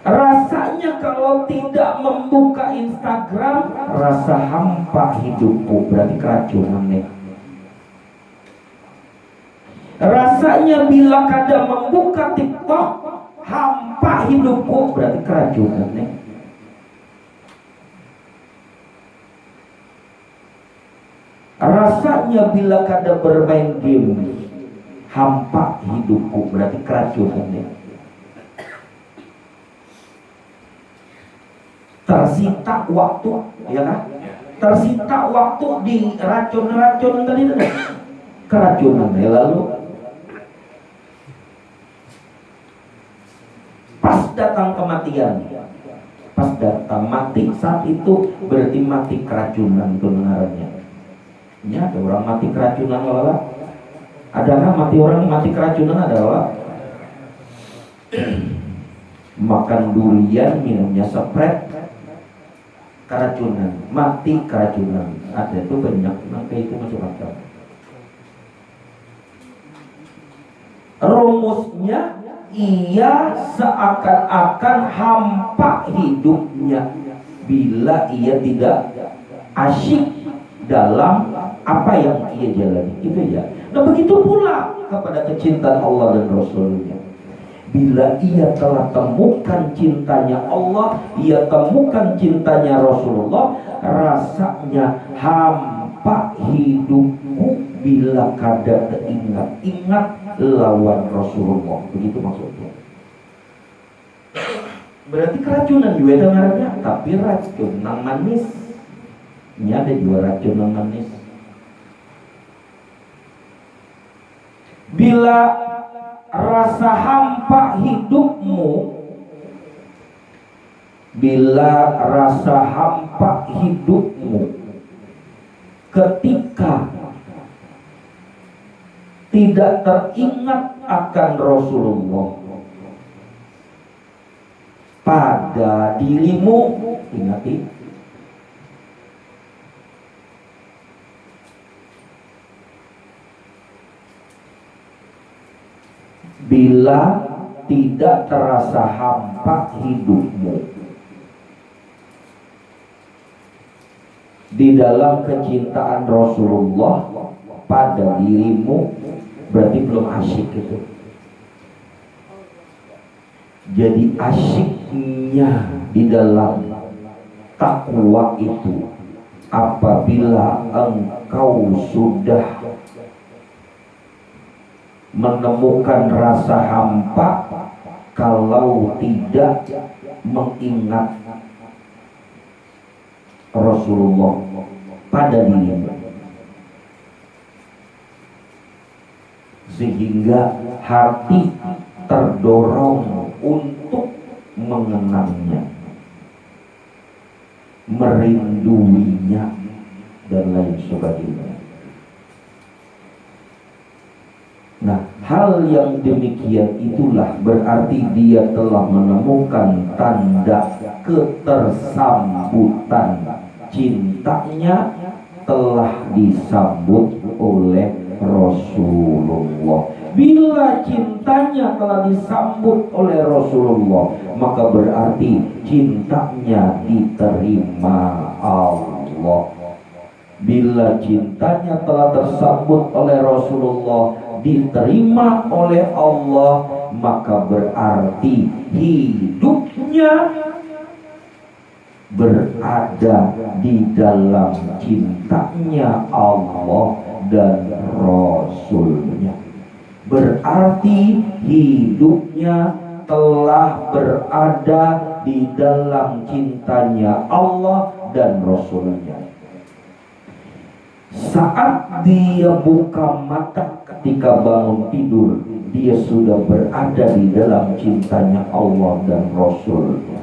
Rasanya kalau tidak membuka Instagram, rasa hampa hidupku, berarti keracunan ya. Rasanya bila kada membuka TikTok, hampa hidupku, berarti keracunan ya. Rasanya bila kada bermain game, hampa hidupku, berarti keracunan ya. Tersita waktu, ya kan? Tersita waktu di racun-racun tadi itu, keracunan ya. Lalu pas datang kematian, pas datang mati, saat itu berarti mati keracunan kebenarannya. Ya, ada orang mati keracunan adalah, adakah mati orang mati keracunan adalah makan durian, minumnya Sprite, keracunan, mati keracunan. Ada itu banyak, maka itu macam-macam. Rumusnya ia seakan-akan hampa hidupnya bila ia tidak asyik dalam apa yang ia jalani, itu ya. Nah begitu pula kepada kecintaan Allah dan Rasulnya. Bila ia telah temukan cintanya Allah, ia temukan cintanya Rasulullah, rasanya hampa hidupku bila kada ingat lawan Rasulullah. Begitu maksudnya. Berarti keracunan juga dengarnya, tapi racun nang manis. Ini ada juga racun nang manis. Bila rasa hampa hidupmu, bila rasa hampa hidupmu ketika tidak teringat akan Rasulullah pada dirimu, ingati, bila tidak terasa hampa hidupmu di dalam kecintaan Rasulullah pada dirimu, berarti belum asyik itu. Jadi asyiknya di dalam takwa itu apabila engkau sudah menemukan rasa hampa kalau tidak mengingat Rasulullah pada dirimu, sehingga hati terdorong untuk mengenangnya, merinduinya, dan lain sebagainya. Nah, hal yang demikian itulah berarti dia telah menemukan tanda ketersambutan cintanya telah disambut oleh Rasulullah. Bila cintanya telah disambut oleh Rasulullah, maka berarti cintanya diterima Allah. Bila cintanya telah tersambut oleh Rasulullah, diterima oleh Allah, maka berarti hidupnya berada di dalam cintanya Allah dan Rasulnya. Berarti hidupnya telah berada di dalam cintanya Allah dan Rasulnya. Saat dia buka mata ketika bangun tidur, dia sudah berada di dalam cintanya Allah dan Rasulnya.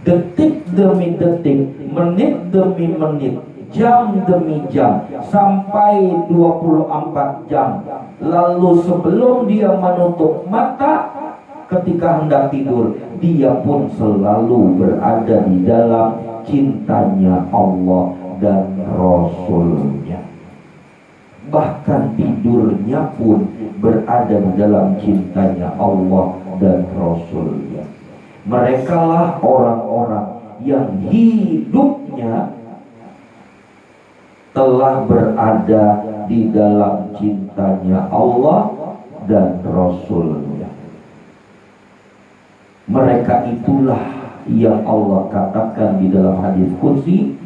Detik demi detik, menit demi menit, jam demi jam, sampai 24 jam. Lalu sebelum dia menutup mata ketika hendak tidur, dia pun selalu berada di dalam cintanya Allah dan Rasulnya. Bahkan tidurnya pun berada di dalam cintanya Allah dan Rasulnya. Merekalah orang-orang yang hidupnya telah berada di dalam cintanya Allah dan Rasulnya. Mereka itulah yang Allah katakan di dalam hadis qudsi,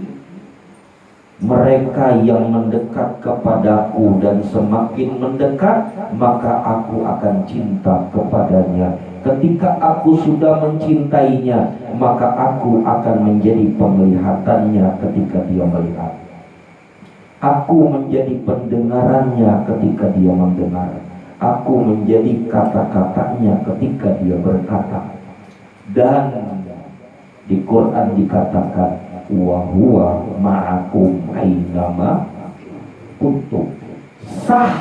mereka yang mendekat kepadaku dan semakin mendekat, maka aku akan cinta kepadanya. Ketika aku sudah mencintainya, maka aku akan menjadi penglihatannya ketika dia melihat. Aku menjadi pendengarannya ketika dia mendengar. Aku menjadi kata-katanya ketika dia berkata. Dan di Quran dikatakan, wa huwa ma'akum ainama kuntum. Sah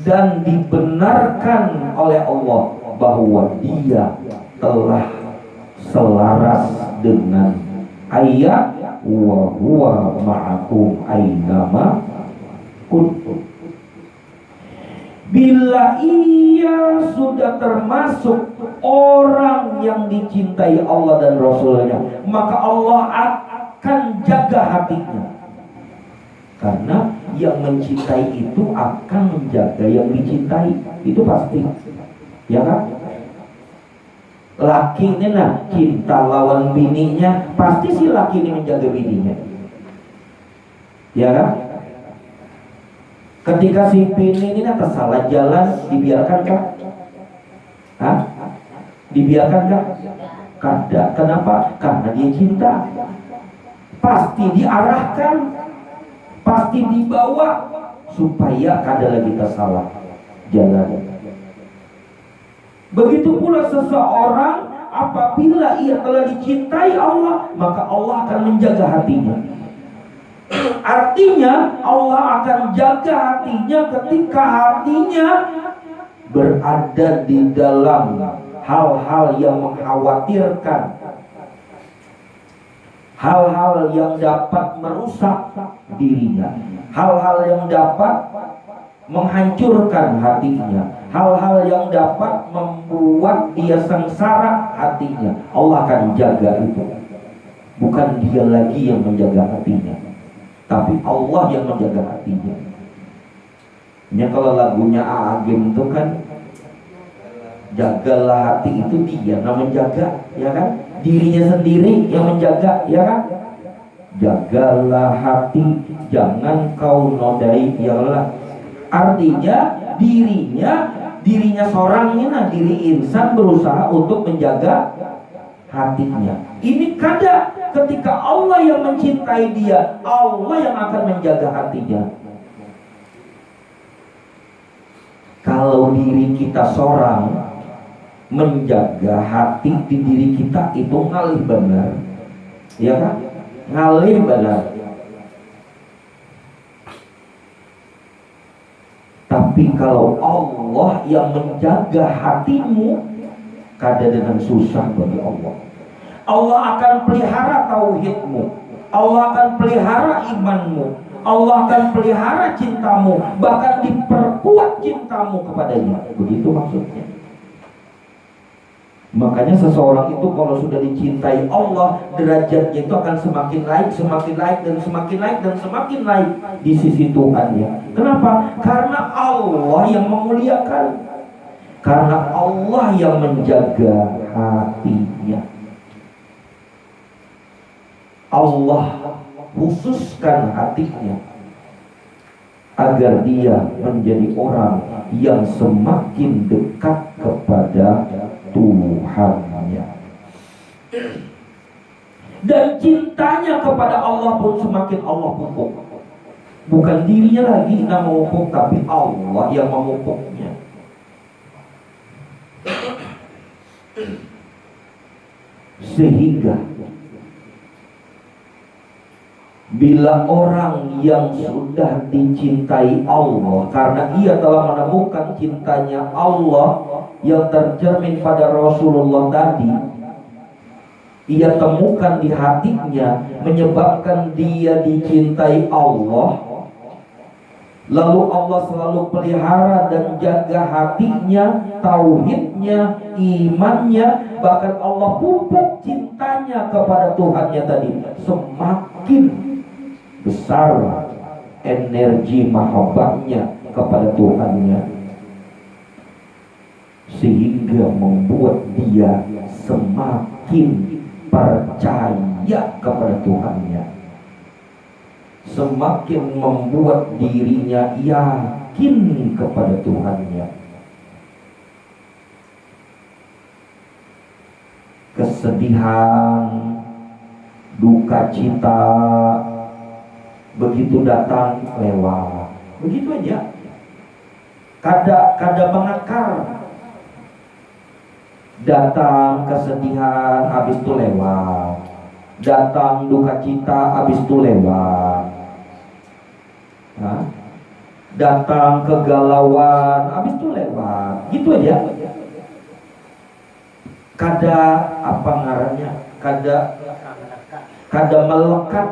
dan dibenarkan oleh Allah bahwa dia telah selaras dengan ayat wa huwa ma'akum ainama kuntum. Bila ia sudah termasuk orang yang dicintai Allah dan Rasulnya, maka Allah akan jaga hatinya. Karena yang mencintai itu akan menjaga yang dicintai. Itu pasti. Ya kan? Laki ini cinta lawan bininya, pasti si laki ini menjaga bininya. Ya kan? Ketika si bini ini salah jalan, dibiarkankah? Hah? Dibiarkankah? Kada. Kenapa? Karena dia cinta. Pasti diarahkan, pasti dibawa supaya kada lagi tersalah jalan. Begitu pula seseorang apabila ia telah dicintai Allah, maka Allah akan menjaga hatinya. Artinya Allah akan jaga hatinya ketika hatinya berada di dalam hal-hal yang mengkhawatirkan, hal-hal yang dapat merusak dirinya, hal-hal yang dapat menghancurkan hatinya, hal-hal yang dapat membuat dia sengsara hatinya. Allah akan jaga itu. Bukan dia lagi yang menjaga hatinya, tapi Allah yang menjaga hatinya. Ya, kalau lagunya Agim itu kan, jagalah hati, itu dia yang menjaga, ya kan? Dirinya sendiri yang menjaga, ya kan? Jagalah hati, jangan kau nodai yang lain. Artinya dirinya seorang ini, diri insan berusaha untuk menjaga hatinya. Ini kada ketika Allah yang mencintai dia, Allah yang akan menjaga hatinya. Kalau diri kita seorang, menjaga hati di diri kita itu ngalih benar, ya kan? Ngalih benar. Tapi kalau Allah yang menjaga hatimu, kada dengan susah bagi Allah. Allah akan pelihara tauhidmu, Allah akan pelihara imanmu, Allah akan pelihara cintamu, bahkan diperkuat cintamu kepadanya. Begitu maksudnya. Makanya seseorang itu kalau sudah dicintai Allah, derajatnya itu akan semakin naik, semakin naik, dan semakin naik, dan semakin naik di sisi Tuhan ya. Kenapa? Karena Allah yang memuliakan, karena Allah yang menjaga hatinya. Allah khususkan hatinya agar dia menjadi orang yang semakin dekat kepada Tuhannya, dan cintanya kepada Allah pun semakin Allah pupuk. Bukan dirinya lagi yang memupuk, tapi Allah yang memupuknya. Sehingga bila orang yang sudah dicintai Allah, karena ia telah menemukan cintanya Allah yang tercermin pada Rasulullah tadi, ia temukan di hatinya, menyebabkan dia dicintai Allah. Lalu Allah selalu pelihara dan jaga hatinya, tauhidnya, imannya, bahkan Allah pupuk cintanya kepada Tuhannya tadi. Semakin besar energi mahabbatnya kepada Tuhannya, sehingga membuat dia semakin percaya kepada Tuhannya, semakin membuat dirinya yakin kepada Tuhannya. Kesedihan, duka cita begitu datang lewat, begitu aja. Kada mengakar. Datang kesedihan, habis itu lewat. Datang duka cita, habis itu lewat. Datang kegalauan, habis itu lewat. Gitu aja. Kada apa ngarannya? Kada melekat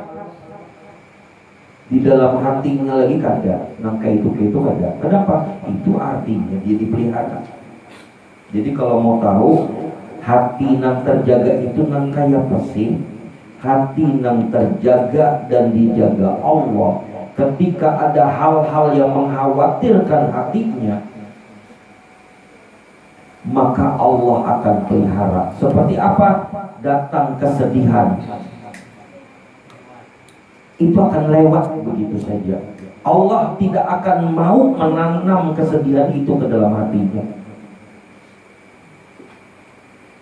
di dalam hatinya lagi, kada. Nangka itu kada. Kenapa? Itu artinya dia dipelihara. Jadi kalau mau tahu hati yang terjaga itu nang kaya apa sih? Hati yang terjaga dan dijaga Allah. Ketika ada hal-hal yang mengkhawatirkan hatinya, maka Allah akan pelihara. Seperti apa? Datang kesedihan, itu akan lewat begitu saja. Allah tidak akan mau menanam kesedihan itu ke dalam hatinya.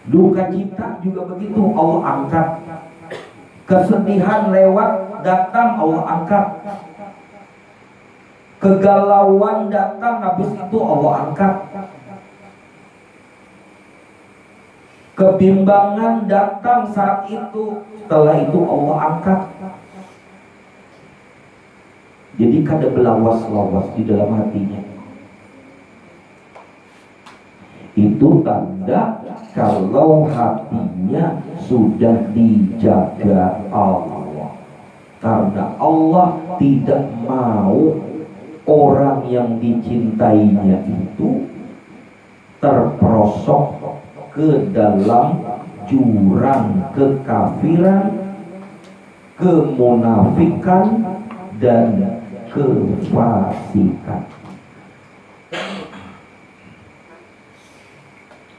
Duka cita juga begitu, Allah angkat. Kesedihan lewat, datang, Allah angkat. Kegalauan datang, habis itu Allah angkat. Kebimbangan datang saat itu, setelah itu Allah angkat. Jadi kada belawas-lawas di dalam hatinya. Itu tanda kalau hatinya sudah dijaga Allah. Karena Allah tidak mau orang yang dicintainya itu terperosok ke dalam jurang kekafiran, kemunafikan, dan kefasikan.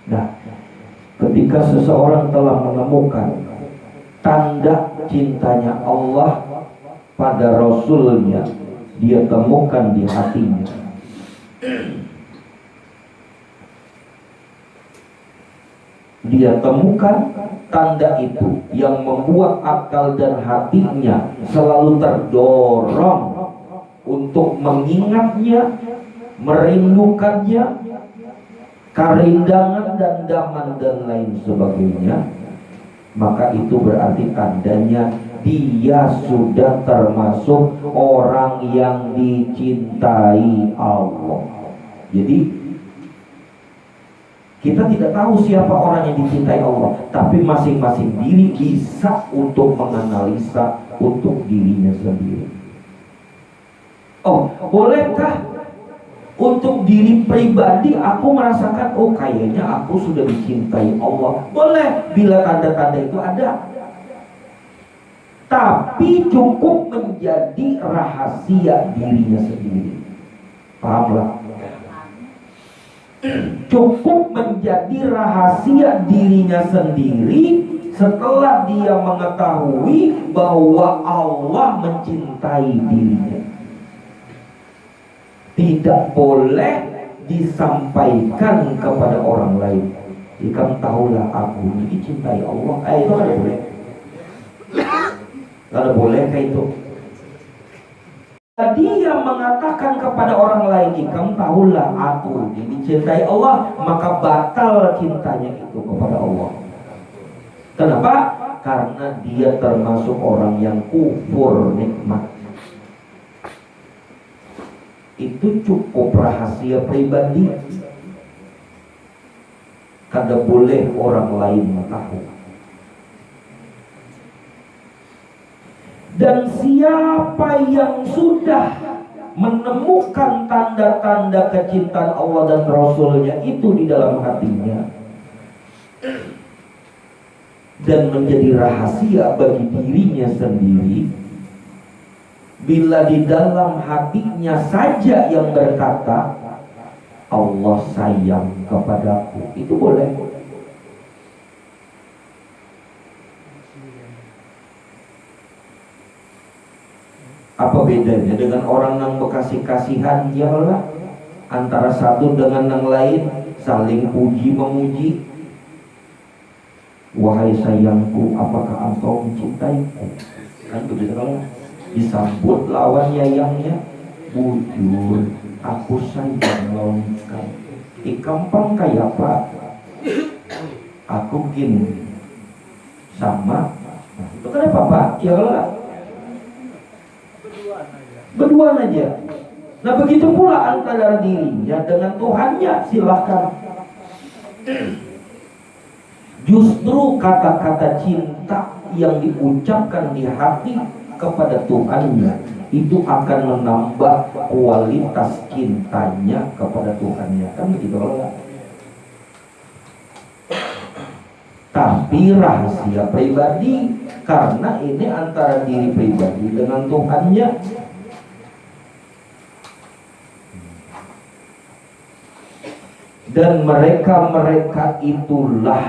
Nah, ketika seseorang telah menemukan tanda cintanya Allah pada Rasulnya, dia temukan di hatinya. Dia temukan tanda itu yang membuat akal dan hatinya selalu terdorong untuk mengingatnya, merindukannya, kerindangan dan daman dan lain sebagainya, maka itu berarti tandanya dia sudah termasuk orang yang dicintai Allah. Jadi kita tidak tahu siapa orang yang dicintai Allah, tapi masing-masing diri bisa untuk menganalisa untuk dirinya sendiri. Oh, bolehkah untuk diri pribadi aku merasakan, oh kayaknya aku sudah dicintai Allah? Boleh, bila tanda-tanda itu ada. Tapi cukup menjadi rahasia dirinya sendiri. Pahamlah? Cukup menjadi rahasia dirinya sendiri setelah dia mengetahui bahwa Allah mencintai dirinya. Tidak boleh disampaikan kepada orang lain. Kamu tahulah aku ini dicintai Allah. Itu kan boleh. Kalau boleh kayak itu. Dia mengatakan kepada orang lain, kamu tahulah aku dicintai Allah, maka batal cintanya itu kepada Allah. Kenapa? Karena dia termasuk orang yang kufur nikmat. Itu cukup rahasia pribadi. Kada boleh orang lain tahu. Dan siapa yang sudah menemukan tanda-tanda kecintaan Allah dan Rasulnya itu di dalam hatinya dan menjadi rahasia bagi dirinya sendiri, bila di dalam hatinya saja yang berkata Allah sayang kepadaku, itu boleh. Apa bedanya dengan orang yang bekasih kasihan? Ya Allah, antara satu dengan yang lain saling puji memuji. Wahai sayangku, apakah engkau mencintaiku? Kan begitu kalau disambut lawan yayangnya, bujur, aku sayang lawan kamu. Ikampang kayak apa? Aku gini sama. Nah, itu kan apa Pak? Ya Allah. Berdua aja. Nah begitu pula antara dirinya dengan Tuhannya, silahkan. Justru kata-kata cinta yang diucapkan di hati kepada Tuhannya itu akan menambah kualitas cintanya kepada Tuhannya. Kan begitu Allah. Tapi rahasia pribadi, karena ini antara diri pribadi dengan Tuhannya. Dan mereka-mereka itulah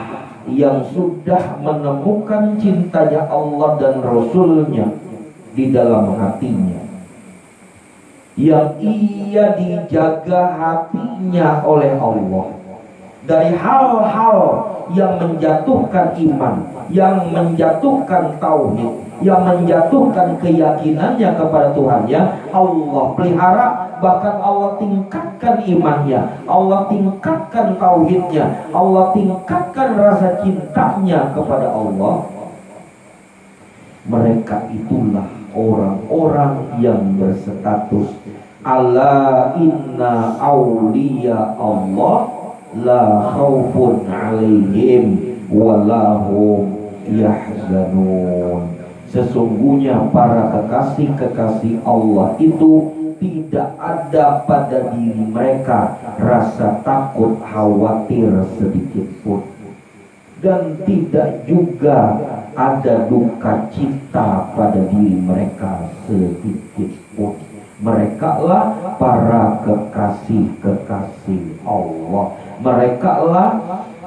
yang sudah menemukan cintanya Allah dan Rasulnya di dalam hatinya, yang ia dijaga hatinya oleh Allah dari hal-hal yang menjatuhkan iman, yang menjatuhkan tauhid, yang menjatuhkan keyakinannya kepada Tuhannya. Allah pelihara, bahkan Allah tingkatkan imannya, Allah tingkatkan tauhidnya, Allah tingkatkan rasa cintanya kepada Allah. Mereka itulah orang-orang yang berstatus ala inna awliya Allah la khaufun alaihim walahum yahzanun. Sesungguhnya para kekasih-kekasih Allah itu tidak ada pada diri mereka rasa takut khawatir sedikit pun, dan tidak juga ada duka cita pada diri mereka sedikit pun. Mereka lah para kekasih-kekasih Allah. Mereka lah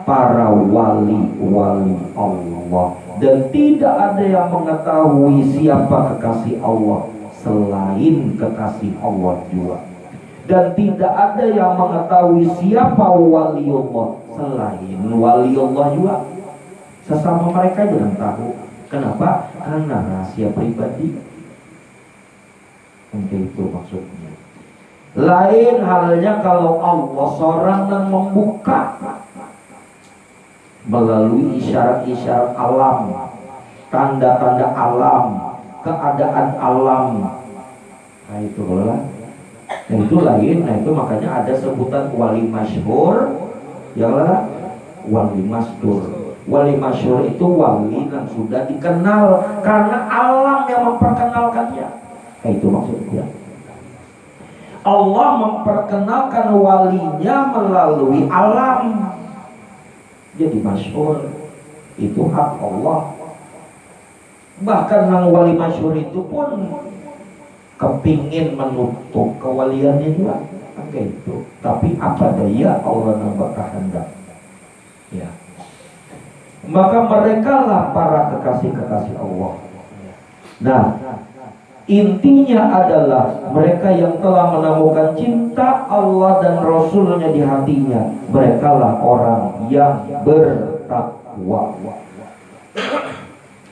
para wali-wali Allah. Dan tidak ada yang mengetahui siapa kekasih Allah selain kekasih Allah juga. Dan tidak ada yang mengetahui siapa wali Allah selain wali Allah juga. Sesama mereka jangan tahu. Kenapa? Karena rahasia pribadi. Mungkin itu maksudnya. Lain halnya kalau Allah seorang yang membuka melalui isyarat-isyarat alam, tanda-tanda alam, keadaan alam. Nah itu lah. Nah itu lain. Nah itu makanya ada sebutan wali masyhur, yalah wali masdur. Wali masyhur itu wali yang sudah dikenal karena alam yang memperkenalkannya. Nah itu maksudnya. Allah memperkenalkan walinya melalui alam. Jadi masyhur itu hak Allah. Bahkan yang wali masyhur itu pun kepingin menutup kewaliannya juga. Gitu. Tapi apa daya Allah nambah kehendak. Ya. Maka mereka lah para kekasih-kekasih Allah. Nah, intinya adalah mereka yang telah menemukan cinta Allah dan Rasulnya di hatinya. Mereka lah orang yang bertakwa.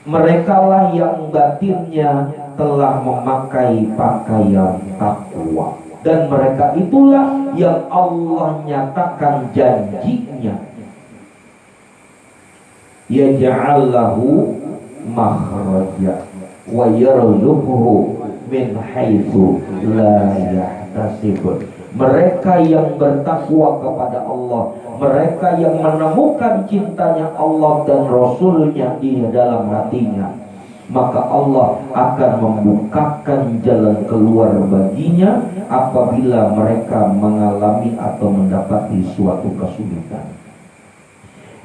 Mereka lah yang batinnya telah memakai pakaian takwa. Dan mereka itulah yang Allah nyatakan janjinya. Yaj'allahu makhraja wa yarzuquhu min haitsu la yahtasib. Mereka yang bertakwa kepada Allah, mereka yang menemukan cintanya Allah dan Rasulnya di dalam hatinya, maka Allah akan membukakan jalan keluar baginya apabila mereka mengalami atau mendapati suatu kesulitan.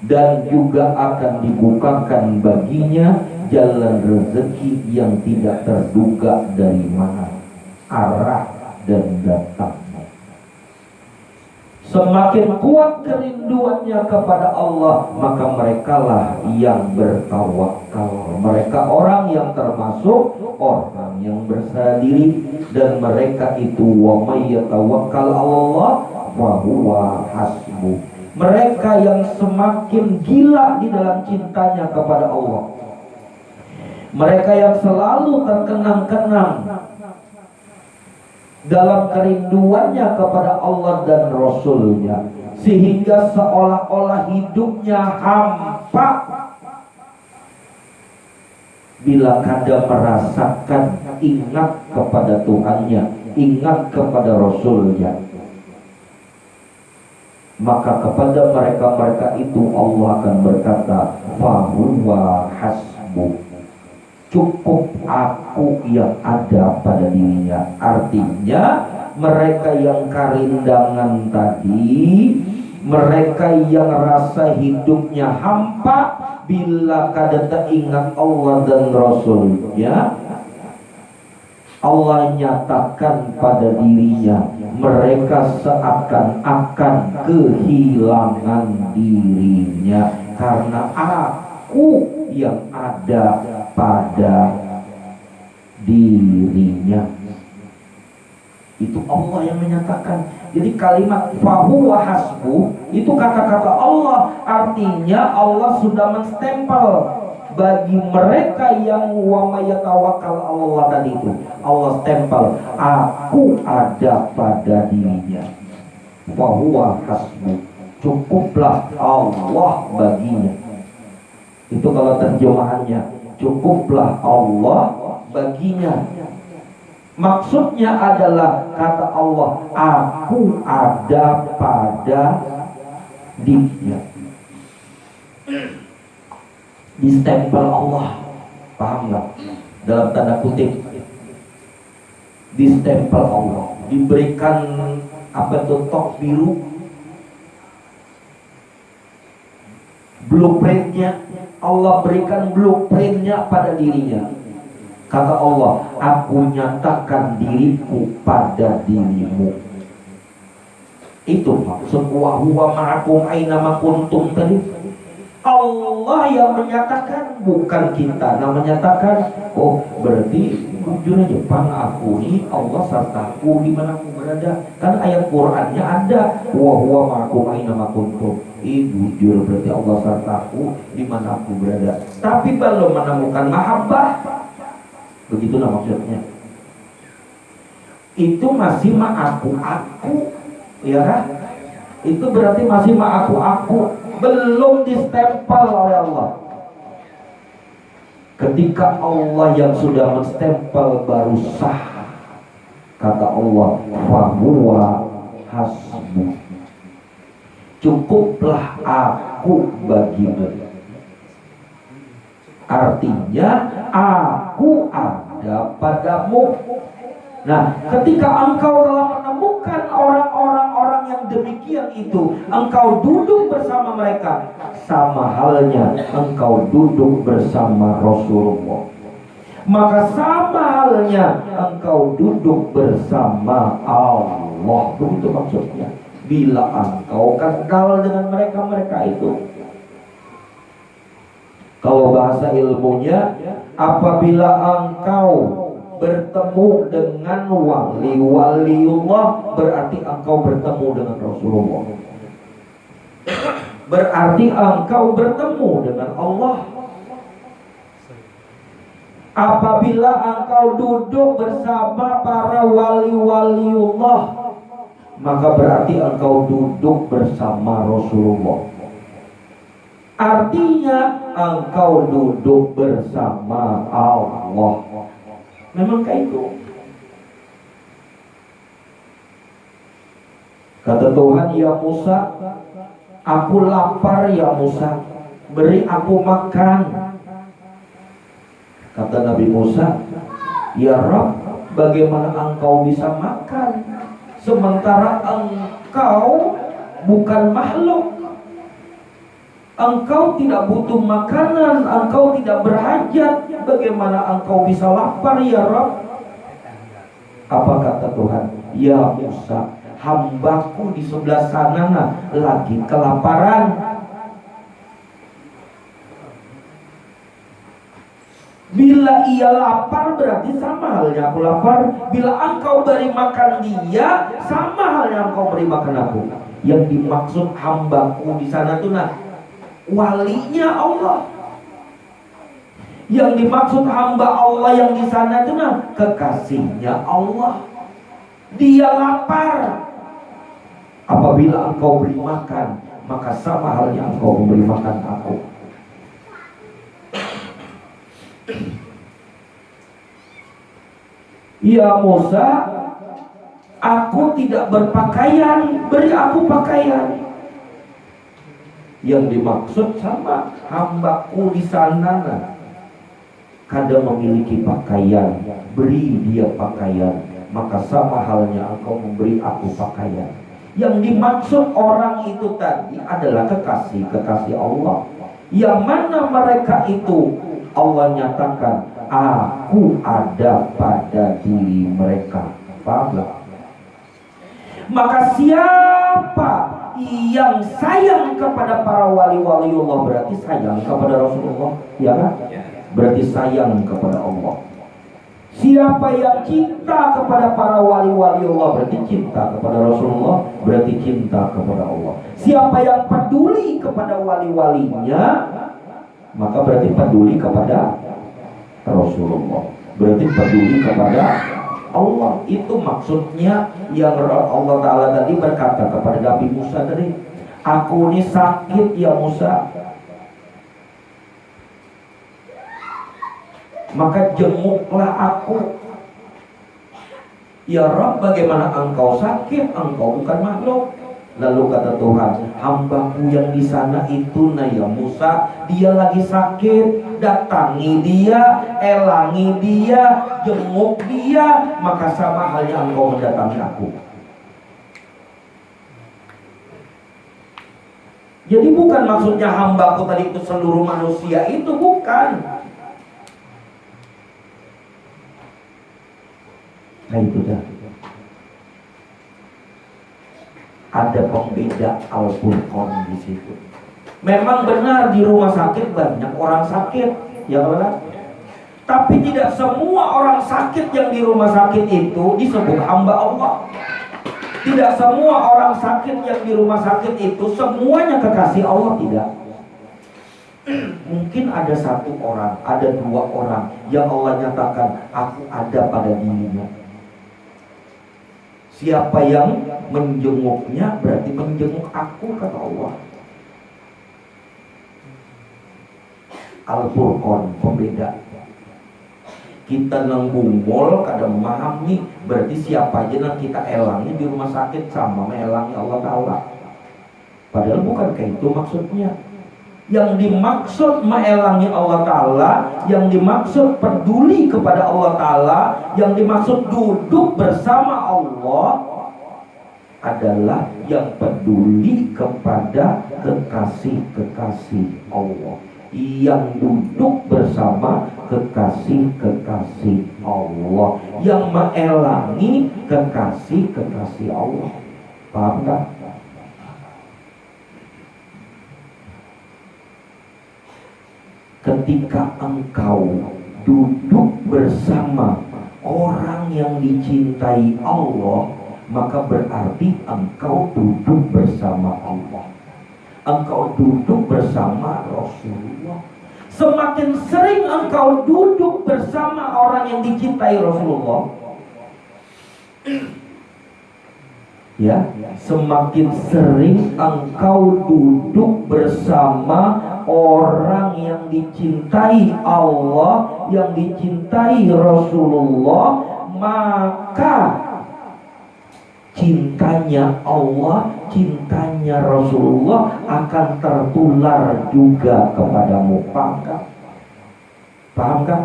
Dan juga akan dibukakan baginya jalan rezeki yang tidak terduga dari mana arah dan datangnya. Semakin kuat kerinduannya kepada Allah, maka merekalah yang bertawakal. Mereka orang yang termasuk orang yang berserah diri, dan mereka itu wa may yatawakkal 'alallah fa huwa hasbuh. Mereka yang semakin gila di dalam cintanya kepada Allah. Mereka yang selalu terkenang-kenang dalam kerinduannya kepada Allah dan Rasulnya, sehingga seolah-olah hidupnya hampa bila kadang merasakan ingat kepada Tuhannya, ingat kepada Rasulnya. Maka kepada mereka-mereka itu Allah akan berkata, fahuwa hasbuh, cukup aku yang ada pada dirinya. Artinya mereka yang karindangan tadi, mereka yang rasa hidupnya hampa bila kadang ingat Allah dan Rasulnya, Allah nyatakan pada dirinya, mereka seakan-akan kehilangan dirinya karena aku yang ada pada dirinya. Itu Allah yang menyatakan. Jadi kalimat fahuwa hasbuh itu kata-kata Allah, artinya Allah sudah menstempel bagi mereka yang wa may yatawakkal Allah tadi itu. Allah stempel, aku ada pada dirinya. Fahuwa hasbuh, cukuplah Allah baginya. Itu kalau terjemahannya, cukuplah Allah baginya. Maksudnya adalah kata Allah, aku ada pada dirinya. Distempel Allah, paham nggak? Dalam tanda kutip, distempel Allah, diberikan apa itu tok biru, blueprintnya. Allah berikan blueprintnya pada dirinya. Kata Allah, aku nyatakan diriku pada dirimu. Itu maksud wa huwa ma'akum aina ma kuntum tadi. Allah yang menyatakan, bukan kita. Nah menyatakan, oh berarti jujur aja, pan aku ini Allah sertaku di mana aku berada. Kan ayat Qur'annya ada, wa huwa ma'akum aina ma kuntum. Jujur berarti Allah sertaku di mana aku berada. Tapi belum menemukan mahabbah. Begitulah maksudnya. itu masih aku, ya kan? Itu berarti masih aku, belum distempel oleh Allah. Ketika Allah yang sudah menstempel baru sah. Kata Allah, fahuwa hasbu, cukuplah aku bagimu. Artinya aku ada padamu. Nah, ketika engkau telah menemukan orang-orang yang demikian itu, engkau duduk bersama mereka, sama halnya engkau duduk bersama Rasulullah. Maka sama halnya engkau duduk bersama Allah. Begitu maksudnya. Bila engkau kenal dengan mereka itu. Kalau bahasa ilmunya, apabila engkau bertemu dengan wali-waliullah, berarti engkau bertemu dengan Rasulullah. Berarti engkau bertemu dengan Allah. Apabila engkau duduk bersama para wali-waliullah, maka berarti engkau duduk bersama Rasulullah. Artinya engkau duduk bersama Allah. Memang kayak itu. Kata Tuhan, ya Musa, aku lapar ya Musa, beri aku makan. Kata Nabi Musa, ya Rabb, bagaimana engkau bisa makan sementara engkau bukan makhluk? Engkau tidak butuh makanan, engkau tidak berhajat. Bagaimana engkau bisa lapar ya Rabb? Apa kata Tuhan? Ya Musa, hambaku di sebelah sana lagi kelaparan. Bila ia lapar berarti sama halnya aku lapar. Bila engkau beri makan dia, sama halnya engkau beri makan aku. Yang dimaksud hambaku di sana tuh walinya Allah. Yang dimaksud hamba Allah yang di sana itu kekasihnya Allah. Dia lapar. Apabila engkau beri makan, maka sama halnya engkau memberi makan aku. Ya Musa, aku tidak berpakaian, beri aku pakaian. Yang dimaksud sama hambaku di sana kadang memiliki pakaian, beri dia pakaian, maka sama halnya engkau memberi aku pakaian. Yang dimaksud orang itu tadi adalah kekasih Allah. Yang mana mereka itu Allah nyatakan, aku ada pada diri mereka. Paham? Maka siapa yang sayang kepada para wali-waliullah berarti sayang kepada Rasulullah, ya kan? Berarti sayang kepada Allah. Siapa yang cinta kepada para wali-waliullah berarti cinta kepada Rasulullah, berarti cinta kepada Allah. Siapa yang peduli kepada wali-walinya, maka berarti peduli kepada Rasulullah, berarti peduli kepada Allah. Itu maksudnya yang Allah Ta'ala tadi berkata kepada Nabi Musa tadi, aku ini sakit ya Musa, maka jenguklah aku. Ya Rabb, bagaimana engkau sakit? Engkau bukan makhluk. Lalu kata Tuhan, hambaku yang di sana itu ya Musa, dia lagi sakit, datangi dia, elangi dia, jenguk dia, maka sama halnya engkau mendatangi aku. Jadi bukan maksudnya hambaku tadi itu seluruh manusia, itu bukan. Nah itu dah. Ada pembeda Al-Furqan di situ. Memang benar di rumah sakit banyak orang sakit, ya kan? Tapi tidak semua orang sakit yang di rumah sakit itu disebut hamba Allah. Tidak semua orang sakit yang di rumah sakit itu semuanya kekasih Allah, tidak. Mungkin ada satu orang, ada dua orang yang Allah nyatakan aku ada pada dirinya. Siapa yang menjenguknya berarti menjenguk aku, kata Allah. Al-Furqan, pembeda. Kita nang bungol kada memahami, berarti siapa aja nang kita elangi di rumah sakit sama elangi Allah Ta'ala. Padahal bukan kayak itu maksudnya. Yang dimaksud meelangi Allah Ta'ala, yang dimaksud peduli kepada Allah Ta'ala, yang dimaksud duduk bersama Allah adalah yang peduli kepada kekasih-kekasih Allah, yang duduk bersama kekasih-kekasih Allah, yang meelangi kekasih-kekasih Allah. Paham tak? Ketika engkau duduk bersama orang yang dicintai Allah, maka berarti engkau duduk bersama Allah. Engkau duduk bersama Rasulullah. Semakin sering engkau duduk bersama orang yang dicintai Rasulullah, ya, semakin sering engkau duduk bersama orang yang dicintai Allah, yang dicintai Rasulullah, maka cintanya Allah, cintanya Rasulullah akan tertular juga kepadamu. Paham kan?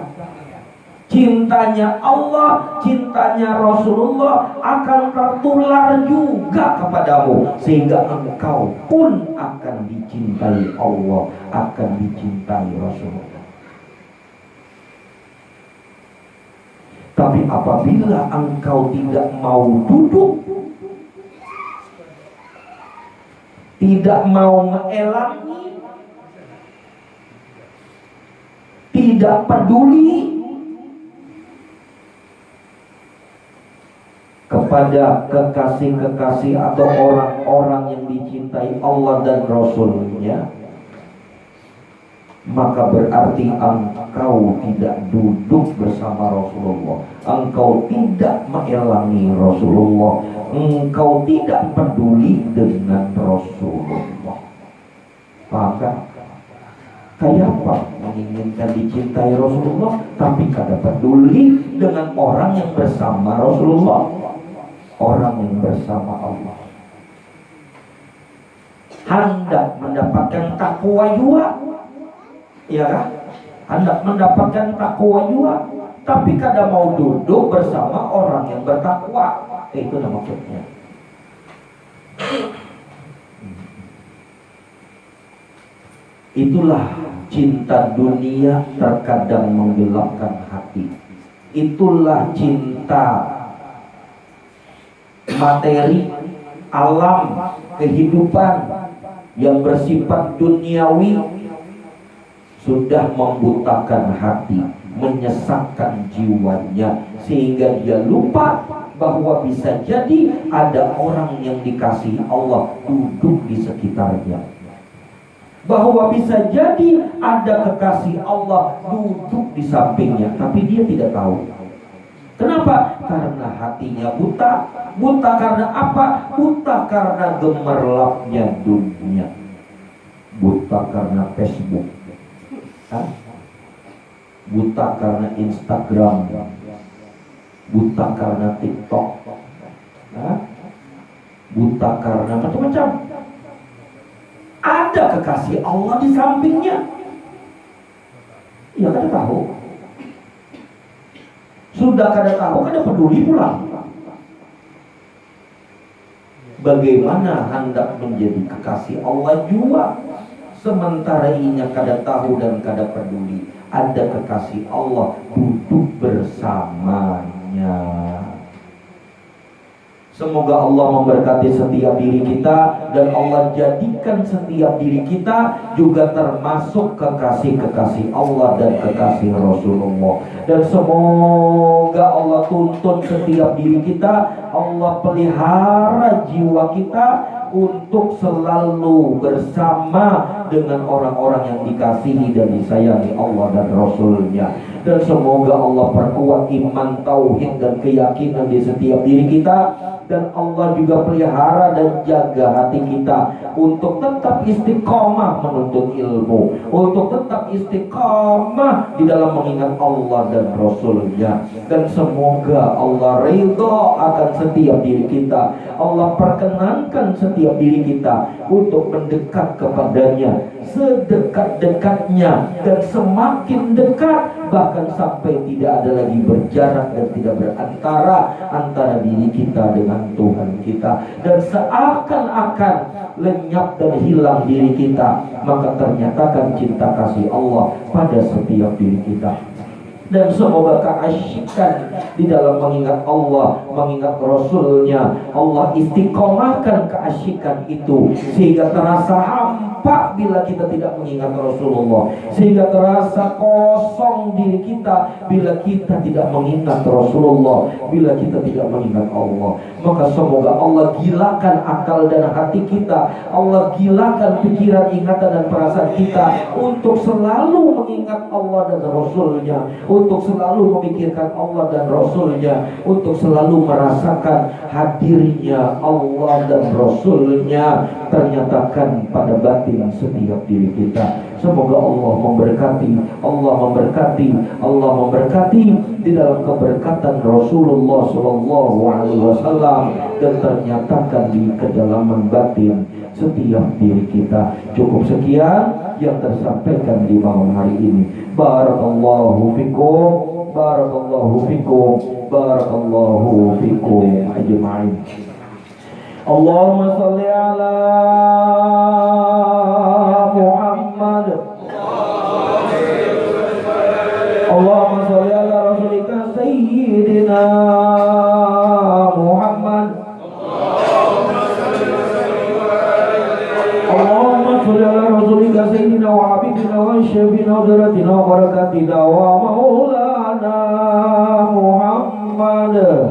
Cintanya Allah, cintanya Rasulullah akan tertular juga kepadamu, sehingga engkau pun akan dicintai Allah, akan dicintai Rasulullah. Tapi apabila engkau tidak mau duduk, tidak mau mengelangi, tidak peduli kepada kekasih-kekasih atau orang-orang yang dicintai Allah dan Rasulnya, maka berarti engkau tidak duduk bersama Rasulullah, engkau tidak mengelangi Rasulullah, engkau tidak peduli dengan Rasulullah. Maka kayak apa menginginkan dicintai Rasulullah tapi kada peduli dengan orang yang bersama Rasulullah, orang yang bersama Allah. Hendak mendapatkan takwa juga, ya kan? Hendak mendapatkan takwa juga, tapi kada mau duduk bersama orang yang bertakwa. Itu maksudnya. Itulah cinta dunia terkadang menggelapkan hati. Itulah cinta materi, alam, kehidupan yang bersifat duniawi sudah membutakan hati, menyesatkan jiwanya, sehingga dia lupa bahwa bisa jadi ada orang yang dikasihi Allah duduk di sekitarnya, bahwa bisa jadi ada kekasih Allah duduk di sampingnya, tapi dia tidak tahu. Kenapa? Karena hatinya buta. Buta karena apa? Buta karena gemerlapnya dunia, buta karena Facebook, buta karena Instagram, buta karena TikTok, buta karena macam-macam. Ada kekasih Allah di sampingnya, ya kada tahu. Sudah kada tahu, kada peduli pula. Bagaimana hendak menjadi kekasih Allah juga, sementara inya kada tahu dan kada peduli ada kekasih Allah duduk bersamanya. Semoga Allah memberkati setiap diri kita, dan Allah jadikan setiap diri kita juga termasuk kekasih-kekasih Allah dan kekasih Rasulullah. Dan semoga Allah tuntun setiap diri kita, Allah pelihara jiwa kita untuk selalu bersama dengan orang-orang yang dikasihi dan disayangi Allah dan Rasulnya. Dan semoga Allah perkuat iman, tauhid dan keyakinan di setiap diri kita, dan Allah juga pelihara dan jaga hati kita untuk tetap istiqomah menuntut ilmu, untuk tetap istiqomah di dalam mengingat Allah dan Rasulnya. Dan semoga Allah ridha akan setiap diri kita, Allah perkenankan setiap diri kita untuk mendekat kepadanya sedekat-dekatnya dan semakin dekat, bahkan sampai tidak ada lagi berjarak dan tidak berantara antara diri kita dengan Tuhan kita, dan seakan-akan lenyap dan hilang diri kita, maka ternyatakan cinta kasih Allah pada setiap diri kita. Dan semoga keasyikan di dalam mengingat Allah, mengingat Rasulnya, Allah istiqomahkan keasyikan itu sehingga terasa hampa bila kita tidak mengingat Rasulullah, sehingga terasa kosong diri kita bila kita tidak mengingat Rasulullah, bila kita tidak mengingat Allah. Maka semoga Allah gilakan akal dan hati kita, Allah gilakan pikiran, ingatan dan perasaan kita untuk selalu mengingat Allah dan Rasulnya, untuk selalu memikirkan Allah dan Rasulnya, untuk selalu merasakan hadirnya Allah dan Rasulnya ternyatakan pada batin setiap diri kita. Semoga Allah memberkati, Allah memberkati, Allah memberkati di dalam keberkatan Rasulullah SAW dan ternyatakan di kedalaman batin setiap diri kita. Cukup sekian yang tersampaikan di malam hari ini. Barakallahu fikum, barakallahu fikum, barakallahu fikum ajma'in. Allahumma salli ala Muhammad, Allahumma salli ala rasulika sayyidina Muhammad, Allahumma salli ala rasulika sayyidina wa habibina wa syafina wa daratina wa barakatina wa maulana Muhammad.